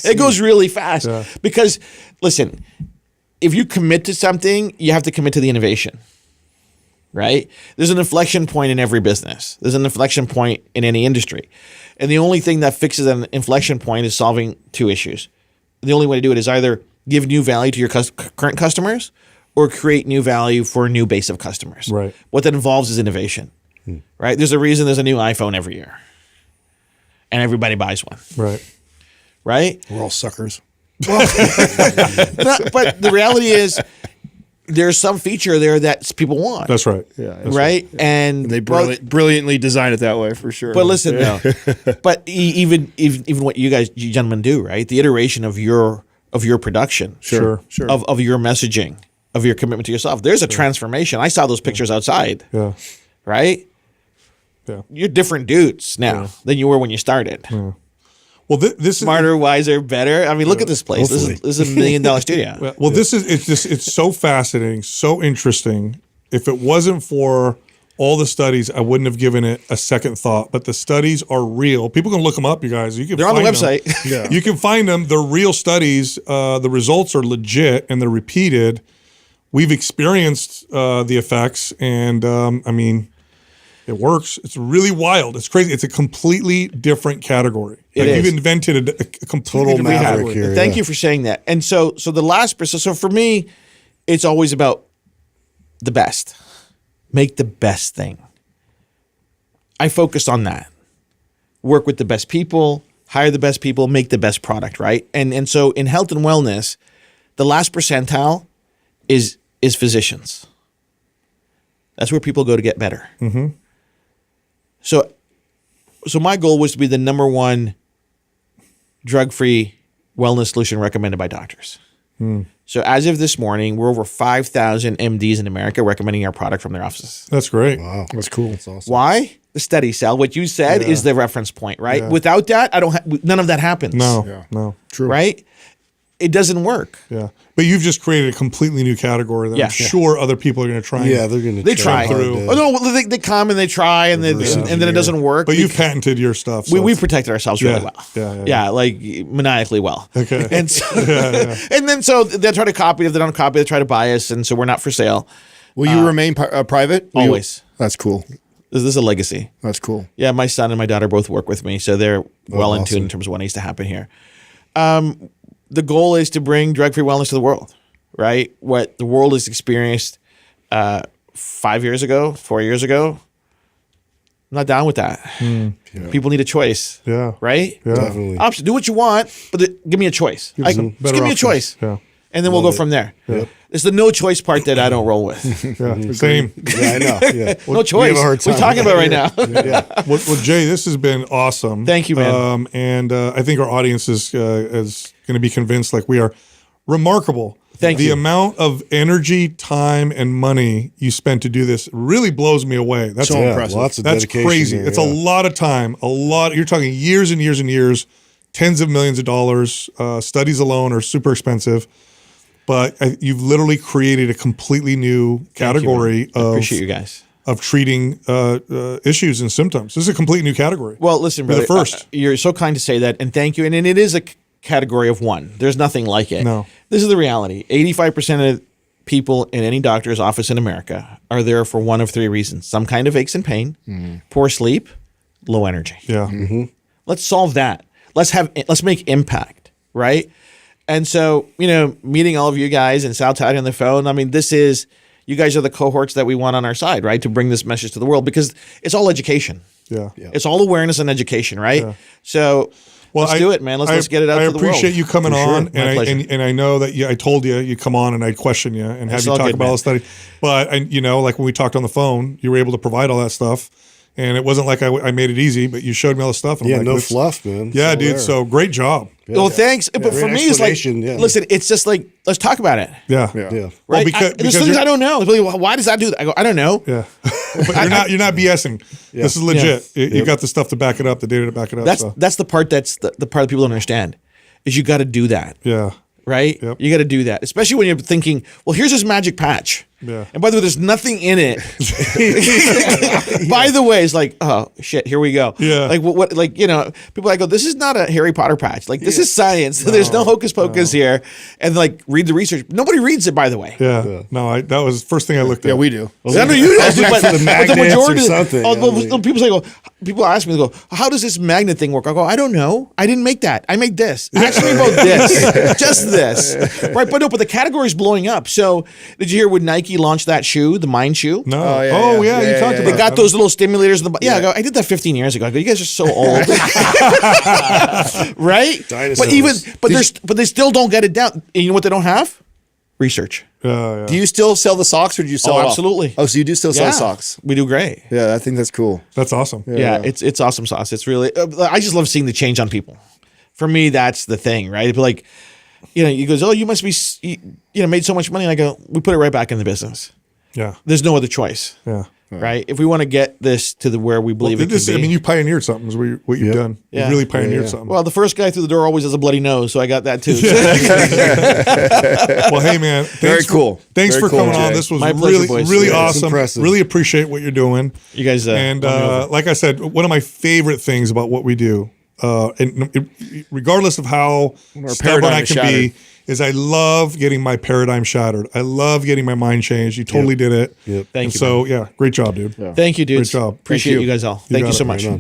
It goes really fast because, listen, if you commit to something, you have to commit to the innovation, right? There's an inflection point in every business. There's an inflection point in any industry. And the only thing that fixes an inflection point is solving 2 issues. The only way to do it is either give new value to your current customers or create new value for a new base of customers. Right. What that involves is innovation, right? There's a reason there's a new iPhone every year and everybody buys one, Right. right? We're all suckers. But the reality is there's some feature there that people want, That's right. Yeah. right? And They brilliantly design it that way for sure. But listen, though, but even what you gentlemen do, right? The iteration of your production, Sure. of your messaging, of your commitment to yourself. There's a transformation. I saw those pictures outside, Yeah. right? Yeah. You're different dudes now than you were when you started. Well, this is Smarter, wiser, better. I mean, look at this place. Hopefully. This is $1 million studio. Well, it's so fascinating, so interesting. If it wasn't for all the studies, I wouldn't have given it a second thought. But the studies are real. People can look them up, you guys. You can They're on the find them. website. Yeah. You can find them. They're real studies. The results are legit and they're repeated. We've experienced the effects, and I mean, it works. It's really wild. It's crazy. It's a completely different category. It You've is. invented a completely Total different maverick category. here. Thank yeah. you for saying that. And so the last person. So for me, it's always about the best. Make the best thing. I focus on that. Work with the best people, hire the best people, make the best product, right? And so in health and wellness, the last percentile is physicians. That's where people go to get better. Mm-hmm. So my goal was to be the number one drug-free wellness solution recommended by doctors. So as of this morning, we're over 5,000 MDs in America recommending our product from their offices. That's great. Wow. That's cool. That's awesome. Why? The study cell, what you said, is the reference point, right? Yeah. Without that, none of that happens. No, Yeah. no. True. Right? It doesn't work. Yeah. But you've just created a completely new category that Yeah. I'm sure other people are going to try. Yeah, and, they're going to They try. through. Oh, no, they come and they try and then it doesn't work. but you've patented your stuff. So we it's- protected ourselves really Yeah. well. Yeah. like maniacally well. Okay. And so, and then so they try to copy. If they don't copy, they try to buy us, and so we're not for sale. Will you remain private? Will you- Always. That's cool. This is a legacy. That's cool. Yeah, my son and my daughter both work with me, so they're well in tune awesome. in terms of what needs to happen here. The goal is to bring drug-free wellness to the world, right? What the world has experienced 4 years ago, I'm not down with that. People need a choice, Yeah. right? Yeah. Definitely. Option, do what you want, but give me a choice. Just some give better me a options. choice, Yeah. and then we'll go from there. It's the no choice part that I don't roll with. Yeah. Same. Yeah, I know. Yeah. No choice. a hard What are you time talking about right now? Well, Jay, this has been awesome. Thank you, man. And I think our audience is going to be convinced, like we are, remarkable. Thank the you. amount of energy, time, and money you spent to do this really blows me away. That's So Yeah, impressive. lots of that's dedication. crazy. there, It's yeah. a lot of time. You're talking years and years and years, tens of millions of dollars. Studies alone are super expensive. But you've literally created a completely new category I appreciate you guys. of treating issues and symptoms. This is a completely new category. Well, listen, You're brother. the first. You're so kind to say that, and thank you. And it is a category of one. There's nothing like it. No. This is the reality. 85% of people in any doctor's office in America are there for one of three reasons: some kind of aches and pain, poor sleep, low energy. Yeah. Let's solve that. Let's make impact, right? And so, meeting all of you guys and Sal Taddy on the phone, I mean, you guys are the cohorts that we want on our side, right? To bring this message to the world, because it's all education. Yeah. It's all awareness and education, right? So let's do it, man. Let's get it out to the world. I appreciate you coming on, My pleasure. and I know that I told you you'd come on and I'd question you and have It's you all talk good, about man. all the study. But like when we talked on the phone, you were able to provide all that stuff, and it wasn't like I made it easy, but you showed me all the stuff. And I'm Yeah, like, no this- fluff, man. Yeah, It's all dude. there. So great job. Well, thanks. But for Great me, it's like, explanation, yeah. listen, it's just like, let's talk about it. Yeah. Yeah. Well, Right? because There's things you're- I don't know. It's like, well, why does that do that? I go, I don't know. Yeah. But you're not BSing. This is legit. You got the stuff to back it up, the data to back it up. That's the part that's the part that people don't understand is you got to do that. Yeah. Right? Yep. You got to do that, especially when you're thinking, well, here's this magic patch. Yeah. And by the way, there's nothing in it. By the way, it's like, oh shit, here we go. Yeah. Like what? Like people like go, this is not a Harry Potter patch. Like this is science. There's no hocus pocus here. And like read the research. Nobody reads it, by the way. Yeah. No, that was the first thing I looked at. Yeah, we do. I know you guys do, Back to the magnets or something. People say, people ask me, they go, how does this magnet thing work? I go, I don't know. I didn't make that. I made this. Ask me about this. Just this. Right. But the category's blowing up. So did you hear when Nike launched that shoe, the Mind shoe? No. Oh, yeah, Oh, yeah. yeah. You Yeah, talked yeah, about They it. got those little stimulators in the I go, I did that 15 years ago. I go, you guys are so old. Right? Dinosaurs. But they still don't get it down. And you know what they don't have? Research. Yeah. Do you still sell the socks, or do you sell? Oh, it all? absolutely. Oh, so you do still sell socks? We do great. Yeah, I think that's cool. That's awesome. Yeah, it's awesome sauce. It's really, I just love seeing the change on people. For me, that's the thing, right? But like, you goes, oh, you must be, made so much money. And I go, we put it right back in the business. Yeah. There's no other choice, Yeah. right? If we want to get this to where we believe it can be. I mean, you pioneered something. Is what you've done. Yeah. You really pioneered something. well, the first guy through the door always has a bloody nose, so I got that too. Well, hey man, Very cool. Thanks Very for cool, coming on. Jay. This was My pleasure, really, boys. really Yeah, it's awesome. impressive. Really appreciate what you're doing. You guys, And won me over. like I said, one of my favorite things about what we do, regardless of how stubborn paradigm I is can be, is I love getting my paradigm shattered. I love getting my mind changed. You totally did it. Yep. Thank And you, so yeah, great job, dude. Thank you, dudes. Great job. Appreciate Thank you you. guys all. You Thank got you so it. much. Right on.